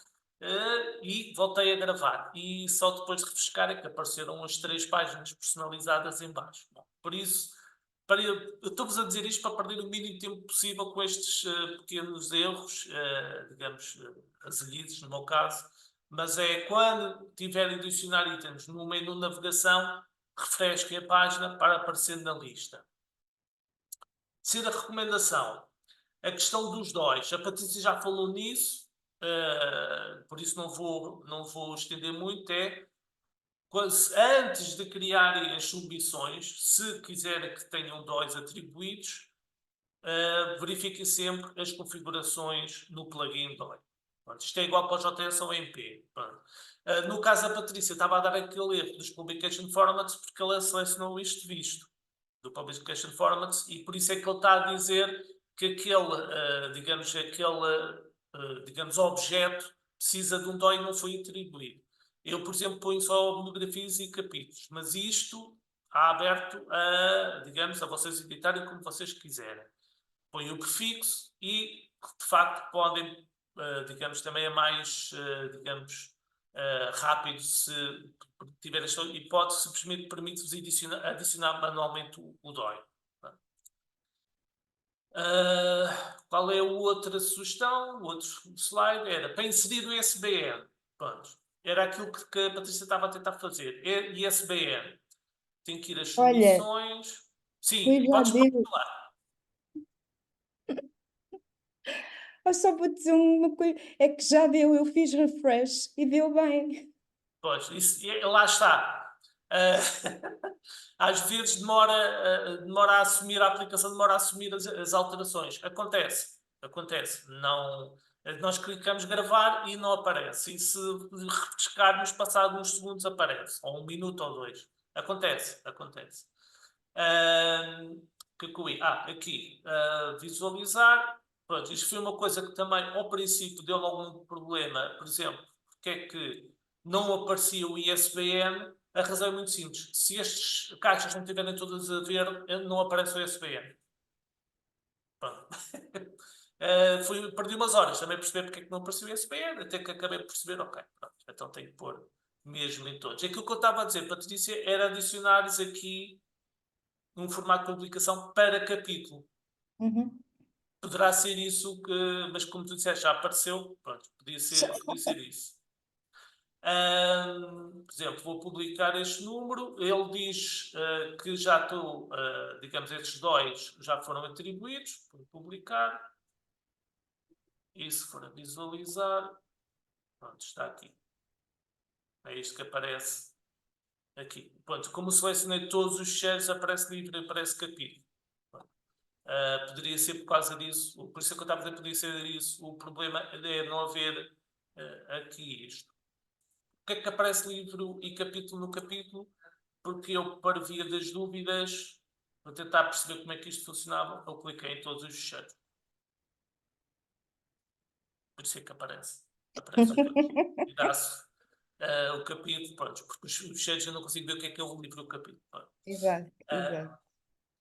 S2: e voltei a gravar. E só depois de refrescar é que apareceram as 3 páginas personalizadas em baixo. Bom, por isso, eu estou-vos a dizer isto para perder o mínimo tempo possível com estes pequenos erros, digamos, azelhidos, no meu caso. Mas é quando tiverem de adicionar itens no menu de navegação, refresquem a página para aparecer na lista. Terceira recomendação, a questão dos DOIs. A Patrícia já falou nisso. Por isso não vou estender muito, antes de criarem as submissões, se quiserem que tenham DOIs atribuídos, verifiquem sempre as configurações no plugin DOI. Pronto, isto é igual para o JS ou MP. No caso da Patrícia, estava a dar aquele erro dos Publication Formats porque ela selecionou isto visto, do Publication Formats, e por isso é que ele está a dizer que aquele, digamos, objeto precisa de um DOI e não foi atribuído. Eu, por exemplo, ponho só monografias e capítulos, mas isto há aberto digamos, a vocês editarem como vocês quiserem. Põem o prefixo e, de facto, podem, digamos, também é mais, digamos, rápido se tiver esta hipótese, simplesmente permite-vos adicionar manualmente o DOI. Qual é a outra sugestão? O outro slide era para inserir o SBN. Pronto. era aquilo que a Patrícia estava a tentar fazer. É ISBN. Tem que ir às
S1: Olha,
S2: submissões.
S1: Rui
S2: Sim,
S1: já
S2: podes
S1: deu.
S2: falar.
S1: Eu só vou dizer uma coisa, é que já deu, eu fiz refresh e deu bem.
S2: Pois, lá está. Ah, às vezes demora a assumir a aplicação, demora a assumir as alterações. Acontece, acontece. Não, nós clicamos gravar e não aparece. E se refrescarmos, passado uns segundos aparece. Ou 1 minuto ou 2. Acontece, acontece. Aqui, visualizar. Pronto, isto foi uma coisa que também, ao princípio, deu algum problema. Por exemplo, porque é que não aparecia o ISBN? A razão é muito simples. Se estas caixas não estiverem todas a ver, não aparece o ISBN. Pronto. Perdi umas horas também a perceber porque é que não apareceu o ISBN, até que acabei por perceber, ok, pronto, então tenho que pôr mesmo em todos. Aquilo que eu estava a dizer, Patrícia, era adicionares aqui um formato de publicação para capítulo.
S1: Uhum.
S2: Poderá ser isso, mas como tu disseste, já apareceu, pronto, podia ser isso. Por exemplo, vou publicar este número, ele diz que já estou, digamos, estes dois já foram atribuídos, vou publicar, e se for a visualizar, pronto, está aqui. É isto que aparece aqui. Pronto, como selecionei todos os shares, aparece livro e aparece capítulo. Poderia ser por causa disso, por isso é que eu estava a dizer, poderia ser isso. O problema é não haver aqui isto. O que é que aparece livro e capítulo no capítulo? Porque eu, para via das dúvidas, para tentar perceber como é que isto funcionava, eu cliquei em todos os fecheiros. Por isso é que aparece. Aparece os dois. E dá-se o capítulo, pronto, porque os fecheiros eu não consigo ver o que é o livro e o capítulo.
S1: Exato, exato.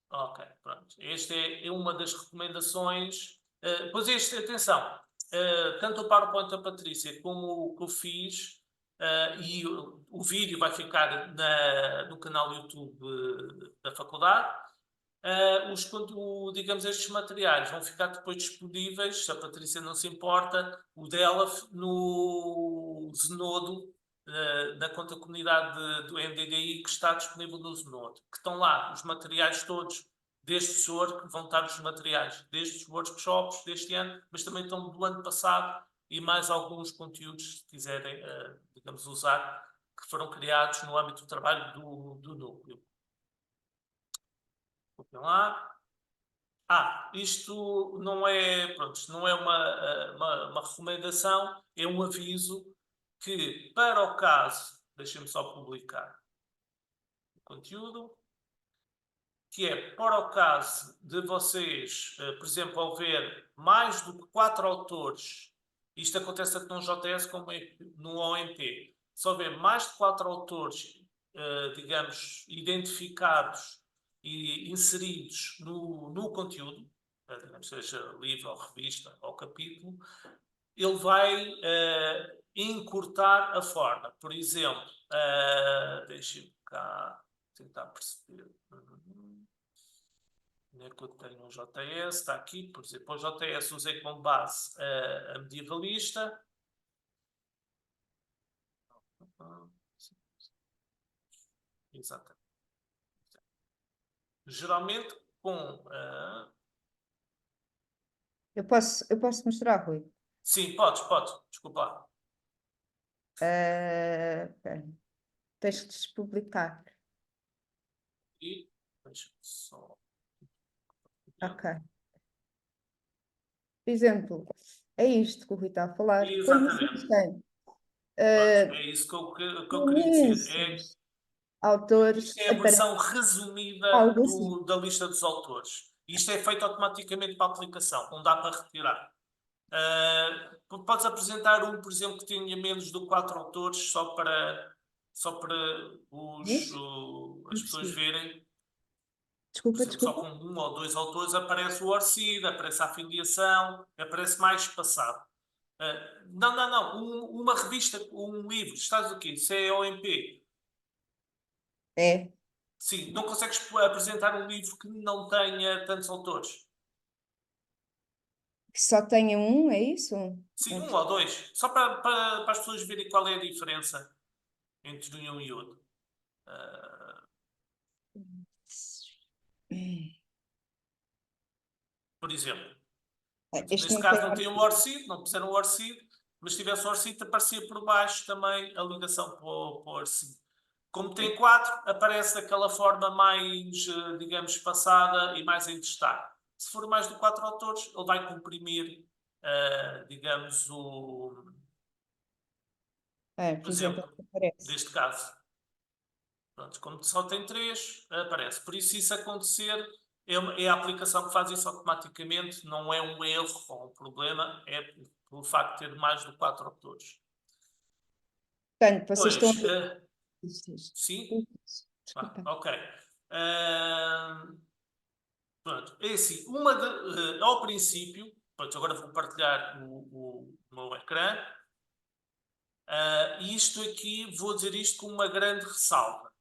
S2: Ok, pronto. Esta é uma das recomendações. Pois atenção, tanto o PowerPoint da Patrícia como o que eu fiz, e o vídeo vai ficar no canal YouTube da faculdade. Digamos, estes materiais vão ficar depois disponíveis, se a Patrícia não se importa, o dela no Zenodo, na conta comunidade do MDDI, que está disponível no Zenodo, que estão lá os materiais todos deste Word, que vão estar os materiais destes workshops deste ano, mas também estão do ano passado e mais alguns conteúdos, se quiserem, digamos, usar, que foram criados no âmbito do trabalho do núcleo. Vou lá. Isto não é, pronto, não é uma recomendação, é um aviso que, para o caso, deixem-me só publicar o conteúdo, que é para o caso de vocês, por exemplo, ao ver mais do que 4 autores, isto acontece tanto num JS como no OMP, se houver mais de 4 autores, digamos, identificados e inseridos no conteúdo, digamos, seja livro ou revista ou capítulo, ele vai encurtar a forma. Por exemplo, deixem-me cá tentar perceber. Onde é que eu tenho um JS? Está aqui, por exemplo, o JS usei como base a medievalista. Exatamente. Geralmente com.
S1: Eu posso mostrar, Rui?
S2: Sim, podes. Desculpa lá.
S1: Espera. Tens que despublicar.
S2: E deixa-me só.
S1: Ok. Por exemplo, é isto que o Rui está a falar. Quando
S2: Exatamente.
S1: existem
S2: Pronto, é isso que eu queria dizer.
S1: imensos autores,
S2: Isto é a
S1: aparece
S2: versão resumida
S1: algo assim.
S2: da lista dos autores. Isto é feito automaticamente para a aplicação, não dá para retirar. Podes apresentar por exemplo, que tenha menos de 4 autores, só para
S1: Diz?
S2: as
S1: Não
S2: pessoas
S1: percebi.
S2: verem. Por
S1: Desculpa,
S2: exemplo, só
S1: desculpa.
S2: com 1 ou 2 autores aparece o Orcida, aparece a afiliação, aparece mais espaçado. Não. Uma revista, um livro, estás o quê? Se é OMP.
S1: É.
S2: Sim, não consegues apresentar um livro que não tenha tantos autores.
S1: Que só tenha um, é isso?
S2: Sim, um ou dois. Só para as pessoas verem qual é a diferença entre um e outro. Por exemplo,
S1: Este
S2: neste
S1: não
S2: caso
S1: tem
S2: não tinha um ORCID, não puseram o ORCID, mas se tivesse o ORCID aparecia por baixo também a ligação para o ORCID. Como tem 4, aparece daquela forma mais, digamos, espaçada e mais em destaque. Se for mais de 4 autores, ele vai comprimir, digamos,
S1: por
S2: por
S1: exemplo,
S2: exemplo,
S1: aparece.
S2: neste caso. Pronto, como só tem 3, aparece. Por isso, se isso acontecer, é a aplicação que faz isso automaticamente, não é um erro ou um problema, é pelo facto de ter mais de 4 autores.
S1: Portanto, vocês estão
S2: Pois,
S1: a...
S2: sim?
S1: Desculpa.
S2: Ok. Ah, pronto, é assim, ao princípio, pronto, agora vou partilhar o meu ecrã, e isto aqui, vou dizer isto com uma grande ressalva,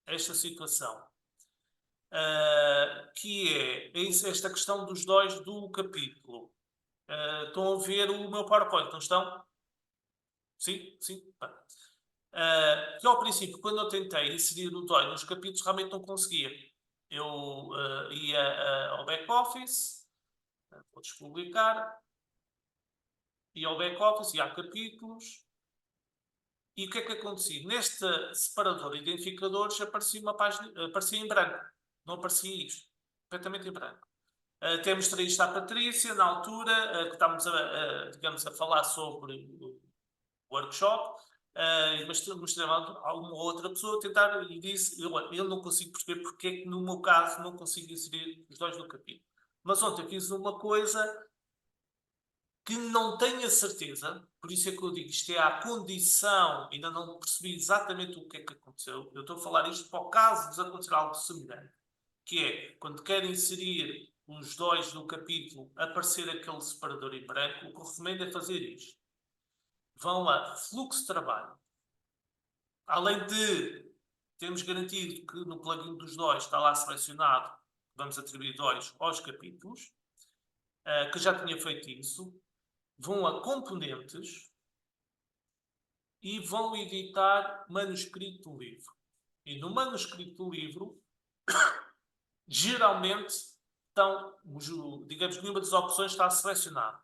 S2: esta situação, que é esta questão dos dóis do capítulo. Estão a ver o meu PowerPoint, não estão? Sim? Sim? Bem. Que ao princípio, quando eu tentei inserir o DOI nos capítulos, realmente não conseguia. Eu ia ao back-office, vou despublicar, ia ao back-office, ia a capítulos, e o que é que acontecia? Neste separador de identificadores aparecia uma página, aparecia em branco, não aparecia isto, completamente em branco. Até mostrei isto à Patrícia, na altura, que estávamos digamos, a falar sobre o workshop, mas mostrei a uma outra pessoa a tentar e disse, eu não consigo perceber porque é que no meu caso não consigo inserir os dois no capítulo. Mas ontem fiz uma coisa que não tenho a certeza, por isso é que eu digo, isto é a condição, ainda não percebi exatamente o que é que aconteceu. Eu estou a falar isto para o caso de vos acontecer algo semelhante, que é, quando querem inserir os dois do capítulo, aparecer aquele separador em branco, o que eu recomendo é fazer isto. Vão a fluxo de trabalho. Além de termos garantido que no plugin dos dois está lá selecionado, vamos atribuir dois aos capítulos, que já tinha feito isso, vão a componentes e vão editar manuscrito do livro. E no manuscrito do livro, geralmente, estão, digamos que nenhuma das opções está selecionada.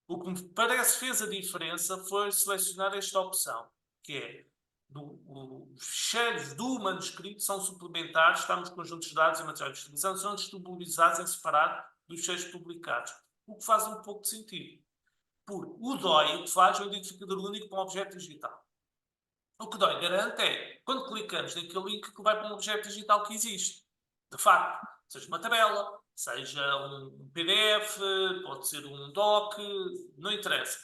S2: O que me parece fez a diferença foi selecionar esta opção, que é os ficheiros do manuscrito são suplementares, estamos conjuntos de dados e materiais de distribuição, são disponibilizados em separado dos ficheiros publicados. O que faz um pouco de sentido. Porque o DOI, o que faz, é um identificador único para um objeto digital. O que o DOI garante é, quando clicamos naquele link, que vai para um objeto digital que existe. De facto, seja uma tabela, seja um PDF, pode ser um doc, não interessa.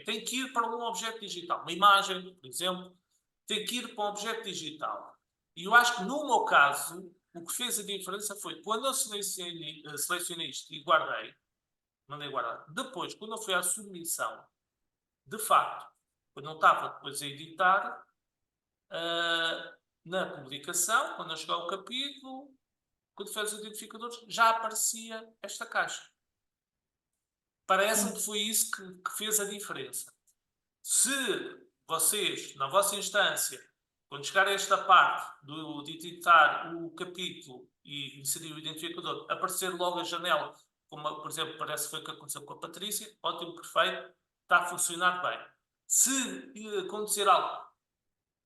S2: Tem que ir para um objeto digital. Uma imagem, por exemplo, tem que ir para um objeto digital. E eu acho que no meu caso, o que fez a diferença foi quando eu selecionei isto e guardei, mandei guardar. Depois, quando eu fui à submissão, de facto, quando eu estava depois a editar, na publicação, quando eu chegar ao capítulo, quando fez os identificadores, já aparecia esta caixa. Parece-me que foi isso que fez a diferença. Se vocês, na vossa instância, quando chegar a esta parte de editar o capítulo e inserir o identificador, aparecer logo a janela, como por exemplo parece que foi o que aconteceu com a Patrícia, ótimo, perfeito, está a funcionar bem. Se acontecer algo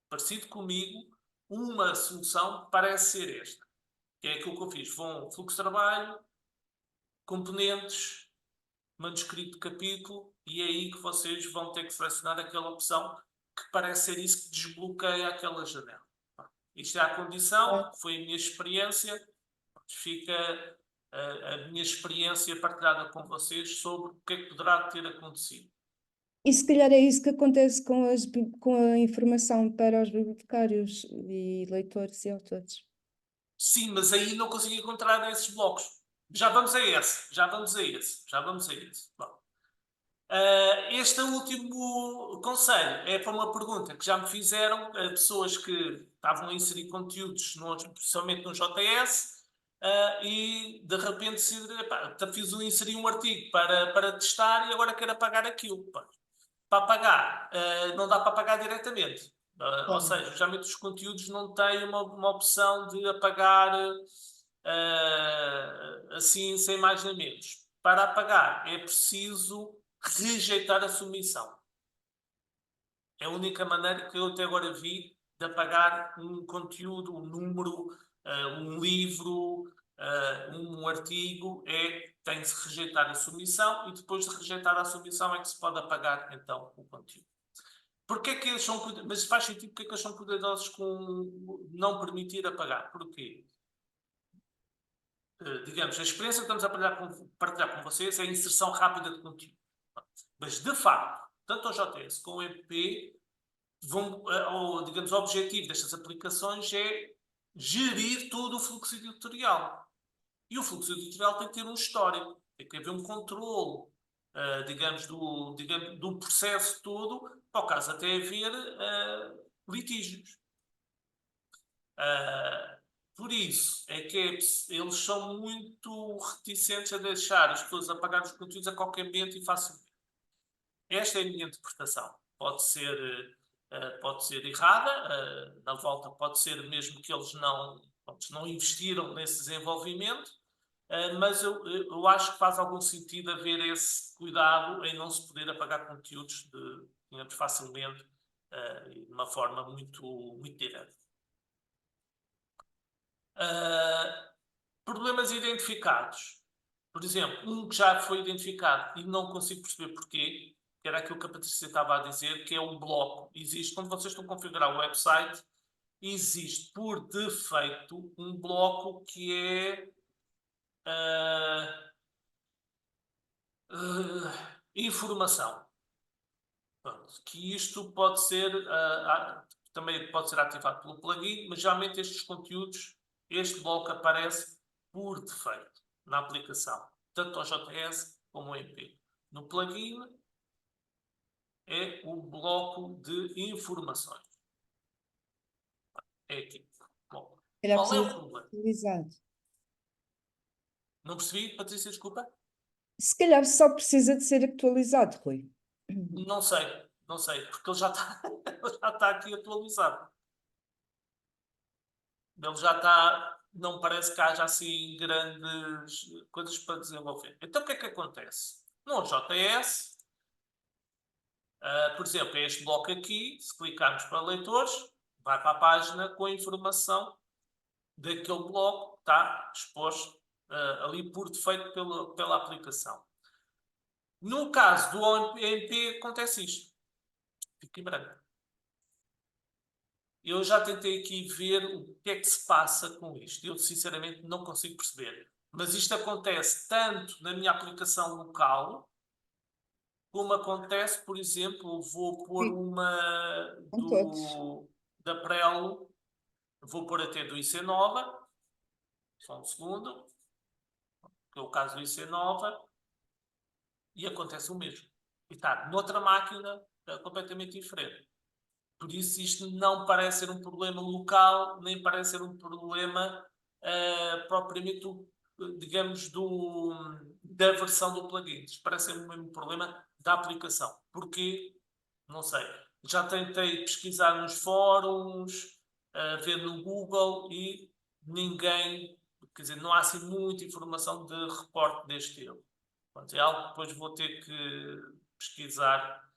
S2: parecido comigo, uma solução parece ser esta, que é aquilo que eu fiz. Vão fluxo de trabalho, componentes, manuscrito de capítulo, e é aí que vocês vão ter que selecionar aquela opção que parece ser isso que desbloqueia aquela janela. Isto é a condição, foi a minha experiência, fica a minha experiência partilhada com vocês sobre o que é que poderá ter acontecido.
S1: E se calhar é isso que acontece com a informação para os bibliotecários e leitores e autores.
S2: Sim, mas aí não consigo encontrar esses blocos. Já vamos a esse. Bom. Este último conselho é para uma pergunta que já me fizeram pessoas que estavam a inserir conteúdos, principalmente no JS, e de repente inseri um artigo para testar e agora quero apagar aquilo. Pá. Para apagar, não dá para apagar diretamente. Ou seja, geralmente os conteúdos não têm uma opção de apagar assim, sem mais nem menos. Para apagar, é preciso rejeitar a submissão. É a única maneira que eu até agora vi de apagar um conteúdo, um número, um livro, um artigo, tem-se rejeitar a submissão e depois de rejeitar a submissão é que se pode apagar então o conteúdo. Porquê que eles são cuidadosos? Mas faz sentido porque é que eles são cuidadosos com não permitir apagar? Porquê? Digamos, a experiência que estamos a partilhar com vocês é a inserção rápida de conteúdo. Mas, de facto, tanto o JS como o MP digamos, o objetivo destas aplicações é gerir todo o fluxo editorial. E o fluxo editorial tem que ter um histórico, tem que haver um controle, digamos, do processo todo, para o caso até haver litígios. Por isso é que eles são muito reticentes a deixar as pessoas apagar os conteúdos a qualquer momento e facilmente. Esta é a minha interpretação. Pode ser errada, na volta pode ser mesmo que eles não investiram nesse desenvolvimento, mas eu acho que faz algum sentido haver esse cuidado em não se poder apagar conteúdos digamos, facilmente e de uma forma muito, muito direta. Problemas identificados. Por exemplo, um que já foi identificado e não consigo perceber porquê, que era aquilo que a Patrícia estava a dizer, que é um bloco. Existe, quando vocês estão a configurar o website, existe por defeito um bloco que é informação. Pronto, que isto pode ser também pode ser ativado pelo plugin, mas geralmente estes conteúdos, este bloco aparece por defeito na aplicação, tanto ao JS como ao MP. No plugin é o bloco de informações. É aqui. Bom,
S1: Era
S2: qual é o
S1: preciso
S2: problema?
S1: atualizado.
S2: Não percebi, Patrícia, desculpa?
S1: Se calhar só precisa de ser atualizado, Rui.
S2: Não sei, porque ele já está ele já está aqui atualizado. Ele já está, não parece que haja assim grandes coisas para desenvolver. Então o que é que acontece? No JS, por exemplo, é este bloco aqui, se clicarmos para leitores, vai para a página com a informação daquele bloco que está exposto ali por defeito pela aplicação. No caso do OMP acontece isto. Fica em branco. Eu já tentei aqui ver o que é que se passa com isto. Eu, sinceramente, não consigo perceber. Mas isto acontece tanto na minha aplicação local, como acontece, por exemplo, vou pôr
S1: Sim,
S2: uma
S1: com todos.
S2: da Prelo, vou pôr até do IC Nova, só um segundo, que é o caso do IC Nova, e acontece o mesmo. E está noutra máquina completamente diferente. Por isso, isto não parece ser um problema local, nem parece ser um problema propriamente, digamos, da versão do plugin. Isto parece ser um problema da aplicação. Porquê? Não sei. Já tentei pesquisar nos fóruns, ver no Google e ninguém, quer dizer, não há assim muita informação de reporte deste erro. Portanto, é algo que depois vou ter que pesquisar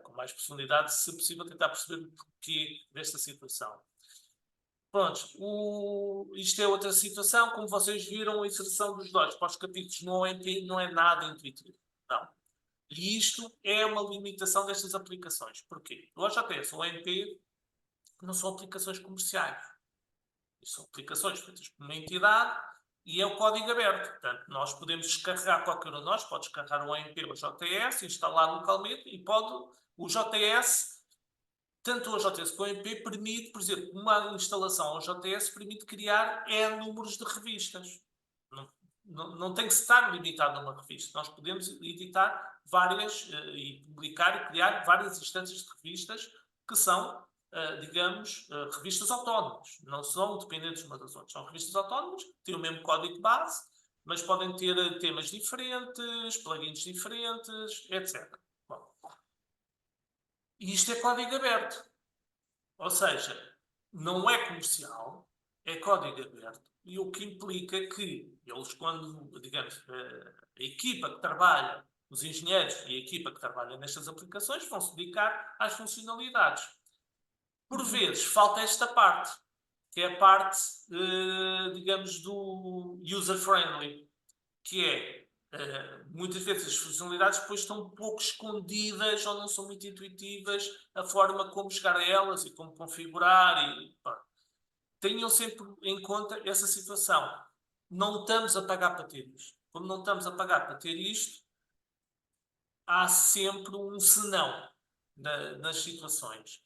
S2: com mais profundidade, se possível, tentar perceber o porquê desta situação. Pronto, isto é outra situação. Como vocês viram, a inserção dos dois para os capítulos no OMP não é nada intuitivo. Não. E isto é uma limitação destas aplicações. Porquê? O OJS, o OMP, não são aplicações comerciais. São aplicações feitas por uma entidade e é o código aberto. Portanto, nós podemos descarregar, qualquer um de nós pode descarregar o OMP ou o JS, instalar localmente e o JS, tanto o JS como o OMP, permite, por exemplo, uma instalação ao JS permite criar números de revistas. Não tem que estar limitado a uma revista. Nós podemos editar várias e publicar e criar várias instâncias de revistas que são digamos, revistas autónomas. Não são dependentes umas das outras. São revistas autónomas, têm o mesmo código base, mas podem ter temas diferentes, plugins diferentes, etc. Bom, e isto é código aberto. Ou seja, não é comercial, é código aberto. E o que implica que eles, quando, digamos, a equipa que trabalha, os engenheiros e a equipa que trabalha nestas aplicações vão se dedicar às funcionalidades. Por vezes falta esta parte, que é a parte, digamos, do user-friendly, que é, muitas vezes as funcionalidades depois estão um pouco escondidas ou não são muito intuitivas a forma como chegar a elas e como configurar. Pá. Tenham sempre em conta essa situação. Não estamos a pagar para ter isto. Como não estamos a pagar para ter isto, há sempre um senão nas situações.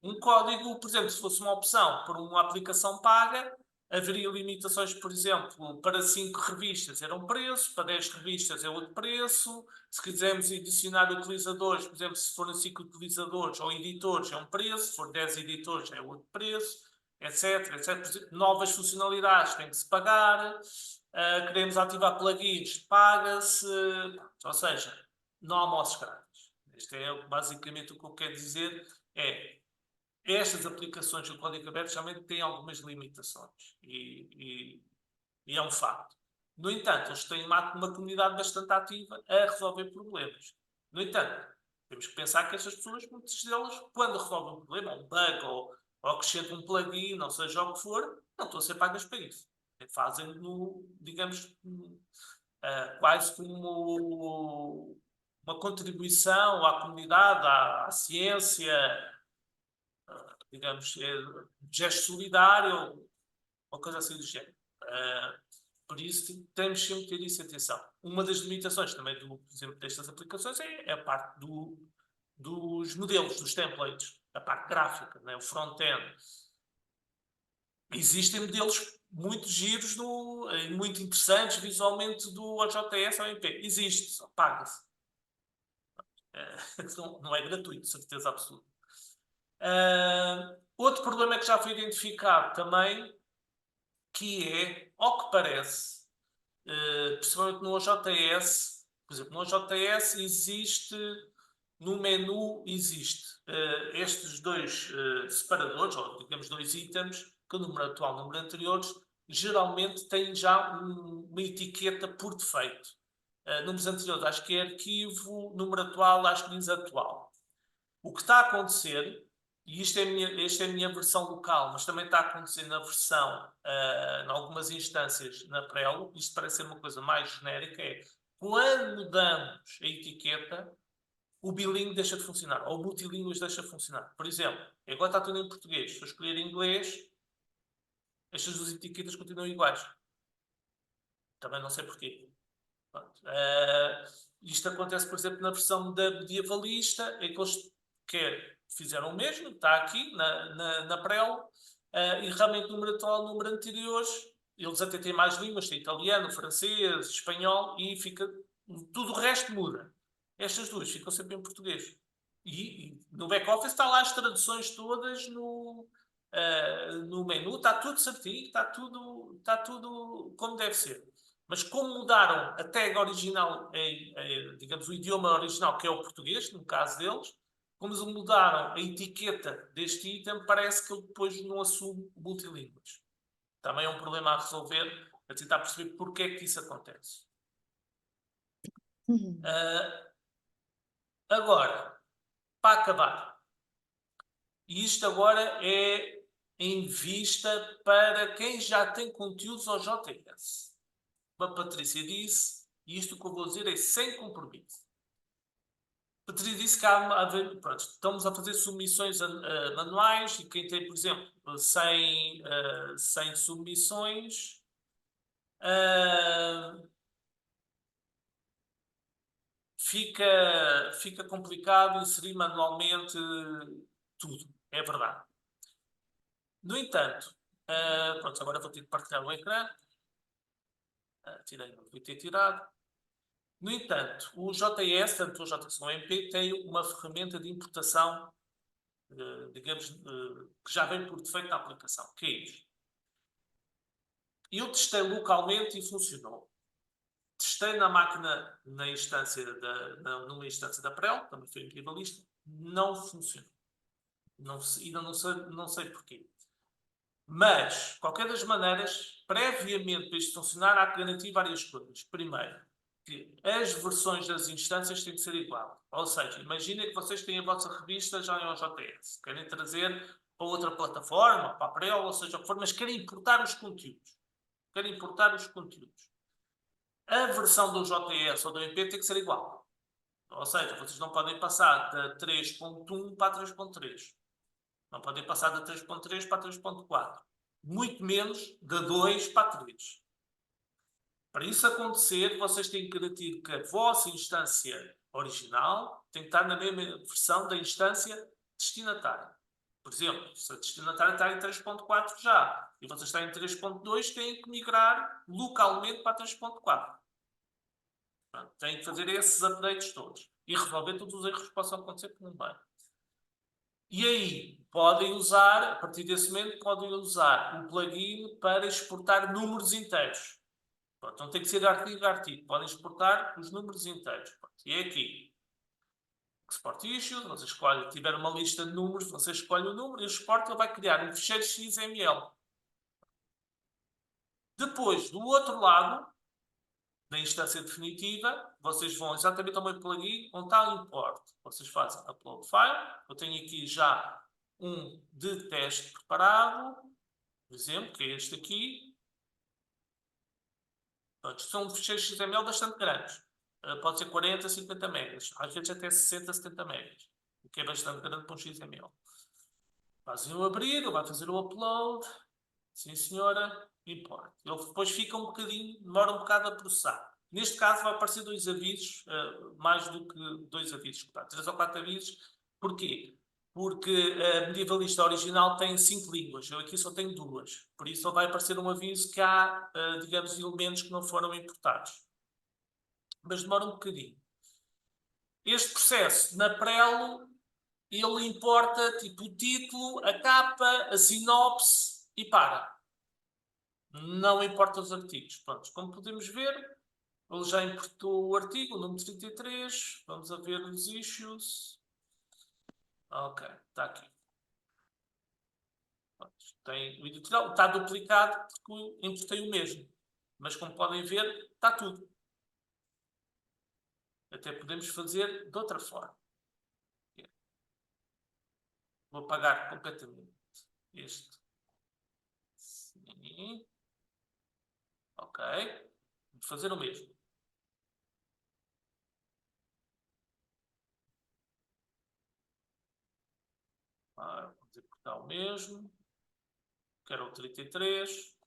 S2: Um código, por exemplo, se fosse uma opção para uma aplicação paga, haveria limitações, por exemplo, para 5 revistas era um preço, para 10 revistas é outro preço. Se quisermos adicionar utilizadores, por exemplo, se forem 5 utilizadores ou editores é um preço, se for 10 editores é outro preço, etc, etc. Novas funcionalidades tem que se pagar. Queremos ativar plugins, paga-se. Ou seja, não há almoços grátis. Isto é basicamente o que eu quero dizer. Estas aplicações do código aberto realmente têm algumas limitações e é um facto. No entanto, eles têm uma comunidade bastante ativa a resolver problemas. No entanto, temos que pensar que estas pessoas, muitas delas, quando resolvem um problema, um bug ou acrescentam um plugin, ou seja o que for, não estão a ser pagas para isso. Fazem, digamos, quase como uma contribuição à comunidade, à ciência, digamos, gesto solidário, uma coisa assim do género. Por isso, temos sempre que ter isso em atenção. Uma das limitações também, por exemplo, destas aplicações é a parte dos modelos, dos templates, a parte gráfica, né? O front-end. Existem modelos muito giros, muito interessantes visualmente do OJS ou MP. Existe, só paga-se. Não é gratuito, certeza absoluta. Outro problema que já foi identificado também, que é, ao que parece, principalmente no OJS, por exemplo, no OJS existe, no menu existe estes dois separadores, ou digamos dois itens, que o número atual e o número anterior, geralmente têm já uma etiqueta por defeito. Números anteriores acho que é arquivo, número atual acho que diz atual. O que está a acontecer, e esta é a minha versão local, mas também está a acontecer na versão, em algumas instâncias na Prelo, isto parece ser uma coisa mais genérica, é quando mudamos a etiqueta, o bilingue deixa de funcionar, ou o multilínguas deixa de funcionar. Por exemplo, agora está tudo em português, se eu escolher inglês, estas duas etiquetas continuam iguais. Também não sei porquê. Isto acontece, por exemplo, na versão da medievalista, em que eles fizeram o mesmo, está aqui na Prelo, e realmente o número atual, o número anterior, eles até têm mais línguas, tem italiano, francês, espanhol, e tudo o resto muda. Estas duas ficam sempre em português. E no back-office está lá as traduções todas no menu, está tudo certinho, está tudo como deve ser. Mas como mudaram a tag original, digamos, o idioma original, que é o português, no caso deles, como eles mudaram a etiqueta deste item, parece que ele depois não assume multilínguas. Também é um problema a resolver, a tentar perceber porque é que isso acontece. Agora, para acabar, e isto agora é em vista para quem já tem conteúdos ao JS. A Patrícia disse, e isto que eu vou dizer é sem compromisso. A Patrícia disse que pronto, estamos a fazer submissões manuais e quem tem, por exemplo, 100 submissões, fica complicado inserir manualmente tudo. É verdade. No entanto, pronto, agora vou ter que partilhar o ecrã. Tirei, não devia ter tirado. No entanto, o JS, tanto o JS como o MP, tem uma ferramenta de importação digamos, que já vem por defeito na aplicação, que é isto. Eu testei localmente e funcionou. Testei na máquina numa instância da Prel, também foi equivalista, não funcionou. Ainda não sei porquê. Mas, de qualquer das maneiras, previamente para isto funcionar, há que garantir várias coisas. Primeiro, que as versões das instâncias têm que ser igual. Ou seja, imaginem que vocês têm a vossa revista já em OJS. Querem trazer para outra plataforma, para a Prel, ou seja, o que for, mas querem importar os conteúdos. A versão do JS ou do MP tem que ser igual. Ou seja, vocês não podem passar da 3.1 para a 3.3. Não podem passar da 3.3 para a 3.4. Muito menos da 2 para a 3. Para isso acontecer, vocês têm que garantir que a vossa instância original tem que estar na mesma versão da instância destinatária. Por exemplo, se a destinatária está em 3.4 já e vocês estão em 3.2, têm que migrar localmente para a 3.4. Têm que fazer esses updates todos e resolver todos os erros que possam acontecer por um bem. E aí, a partir desse momento, podem usar um plugin para exportar números inteiros. Pronto, não tem que ser artigo a artigo. Podem exportar os números inteiros. Pronto, e é aqui. Export issue, você escolhe, tiver uma lista de números, você escolhe o número e o exporta, ele vai criar um ficheiro XML. Depois, do outro lado, na instância definitiva, vocês vão exatamente ao meu plugin, onde está o import. Vocês fazem upload file. Eu tenho aqui já um de teste preparado, por exemplo, que é este aqui. Portanto, são ficheiros XML bastante grandes. Pode ser 40, 50 megas. Às vezes até 60, 70 megas. O que é bastante grande para um XML. Fazem o abrir, ele vai fazer o upload. Sim, senhora. Import. Ele depois fica demora um bocado a processar. Neste caso vai aparecer 2 avisos, mais do que 2 avisos, 3 ou 4 avisos. Porquê? Porque a medievalista original tem 5 línguas, eu aqui só tenho 2. Por isso só vai aparecer um aviso que há, digamos, elementos que não foram importados. Mas demora um bocadinho. Este processo, na Prelo, ele importa tipo o título, a capa, a sinopse e para. Não importa os artigos. Pronto, como podemos ver, ele já importou o artigo, o número 33. Vamos a ver os issues. Ok, está aqui. Pronto, tem o editorial. Está duplicado porque importei o mesmo. Mas como podem ver, está tudo. Até podemos fazer de outra forma. Vou apagar completamente este. Sim. Ok. Vou fazer o mesmo. Vamos executar o mesmo. Quero o 33.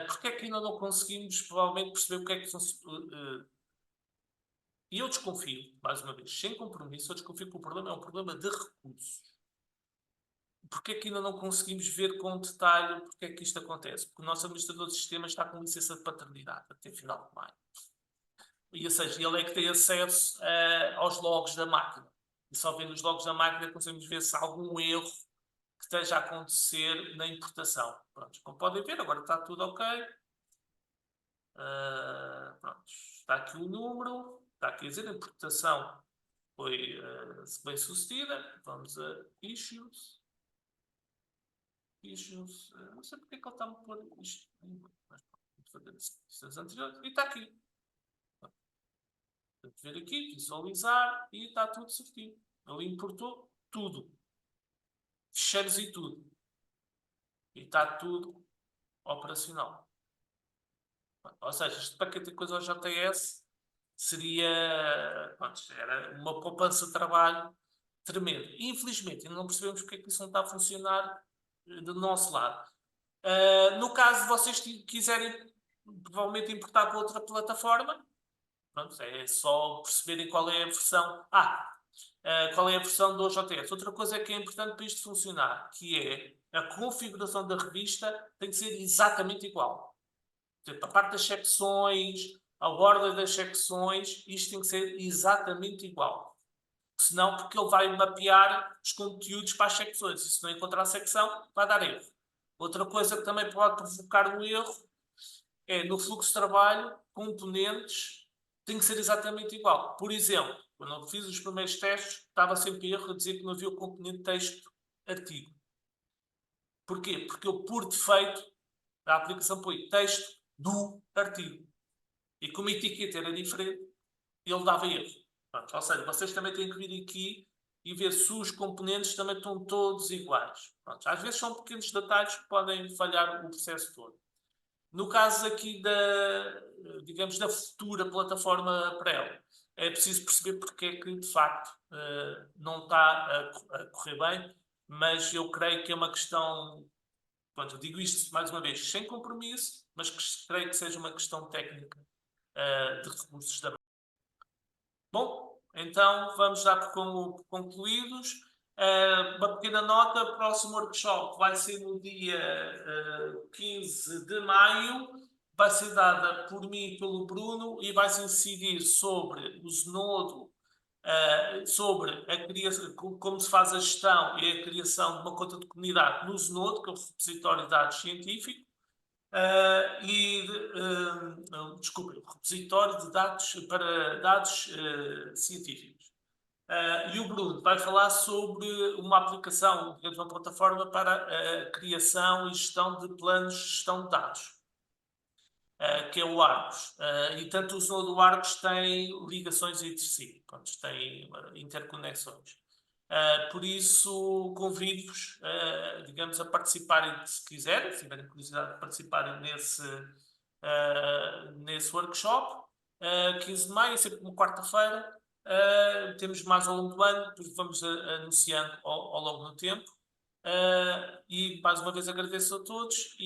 S2: Porque é que ainda não conseguimos provavelmente perceber o que é que e eu desconfio, mais uma vez, sem compromisso, eu desconfio que o problema é um problema de recursos. Porque é que ainda não conseguimos ver com detalhe porque é que isto acontece? Porque o nosso administrador de sistemas está com licença de paternidade até final de maio. E, ou seja, ele é que tem acesso aos logs da máquina. E só vendo os logs da máquina conseguimos ver se há algum erro que esteja a acontecer na importação. Pronto, como podem ver, agora está tudo ok. Pronto, está aqui o número, está aqui a dizer a importação foi bem sucedida. Vamos a issues. Issues. Não sei porque é que ele está a pôr isto. Mas vamos fazer as anteriores. E está aqui. Vamos ver aqui, visualizar e está tudo certinho. Ele importou tudo. Ficheiros e tudo. E está tudo operacional. Ou seja, este paquete de coisa ao JS seria, pronto, era uma poupança de trabalho tremendo. Infelizmente, ainda não percebemos porque é que isso não está a funcionar do nosso lado. No caso de vocês quiserem provavelmente importar para outra plataforma, pronto, é só perceberem qual é a versão. Qual é a versão do OJS. Outra coisa que é importante para isto funcionar, que é a configuração da revista tem que ser exatamente igual. Portanto, a parte das secções, a ordem das secções, isto tem que ser exatamente igual. Senão, porque ele vai mapear os conteúdos para as secções. E se não encontrar a secção, vai dar erro. Outra coisa que também pode provocar um erro é, no fluxo de trabalho, componentes tem que ser exatamente igual. Por exemplo, quando eu fiz os primeiros testes, estava sempre erro a dizer que não havia o componente texto-artigo. Porquê? Porque eu, por defeito, a aplicação põe texto do artigo. E como a etiqueta era diferente, ele dava erro. Pronto, ou seja, vocês também têm que vir aqui e ver se os componentes também estão todos iguais. Pronto, às vezes são pequenos detalhes que podem falhar o processo todo. No caso aqui digamos, da futura plataforma Prel, é preciso perceber porque é que, de facto, não está a correr bem, mas eu creio que é uma questão, pronto, eu digo isto mais uma vez, sem compromisso, mas creio que seja uma questão técnica de recursos da. Bom, então vamos dar por concluídos. Uma pequena nota, o próximo workshop vai ser no dia 15 de maio, vai ser dada por mim e pelo Bruno e vai se incidir sobre o Zenodo, sobre a criação, como se faz a gestão e a criação de uma conta de comunidade no Zenodo, que é o repositório de dados científicos, desculpem, o repositório de dados para dados científicos. E o Bruno vai falar sobre uma aplicação, digamos, uma plataforma para a criação e gestão de planos de gestão de dados, que é o Argos. E tanto o Zenodo do Argos tem ligações entre si, pronto, tem interconexões. Por isso, convido-vos, digamos, a participarem, se quiserem, se tiverem curiosidade de participarem nesse workshop. 15 de maio, sempre uma quarta-feira. Temos mais ao longo do ano, depois vamos anunciando ao longo do tempo. E mais uma vez agradeço a todos.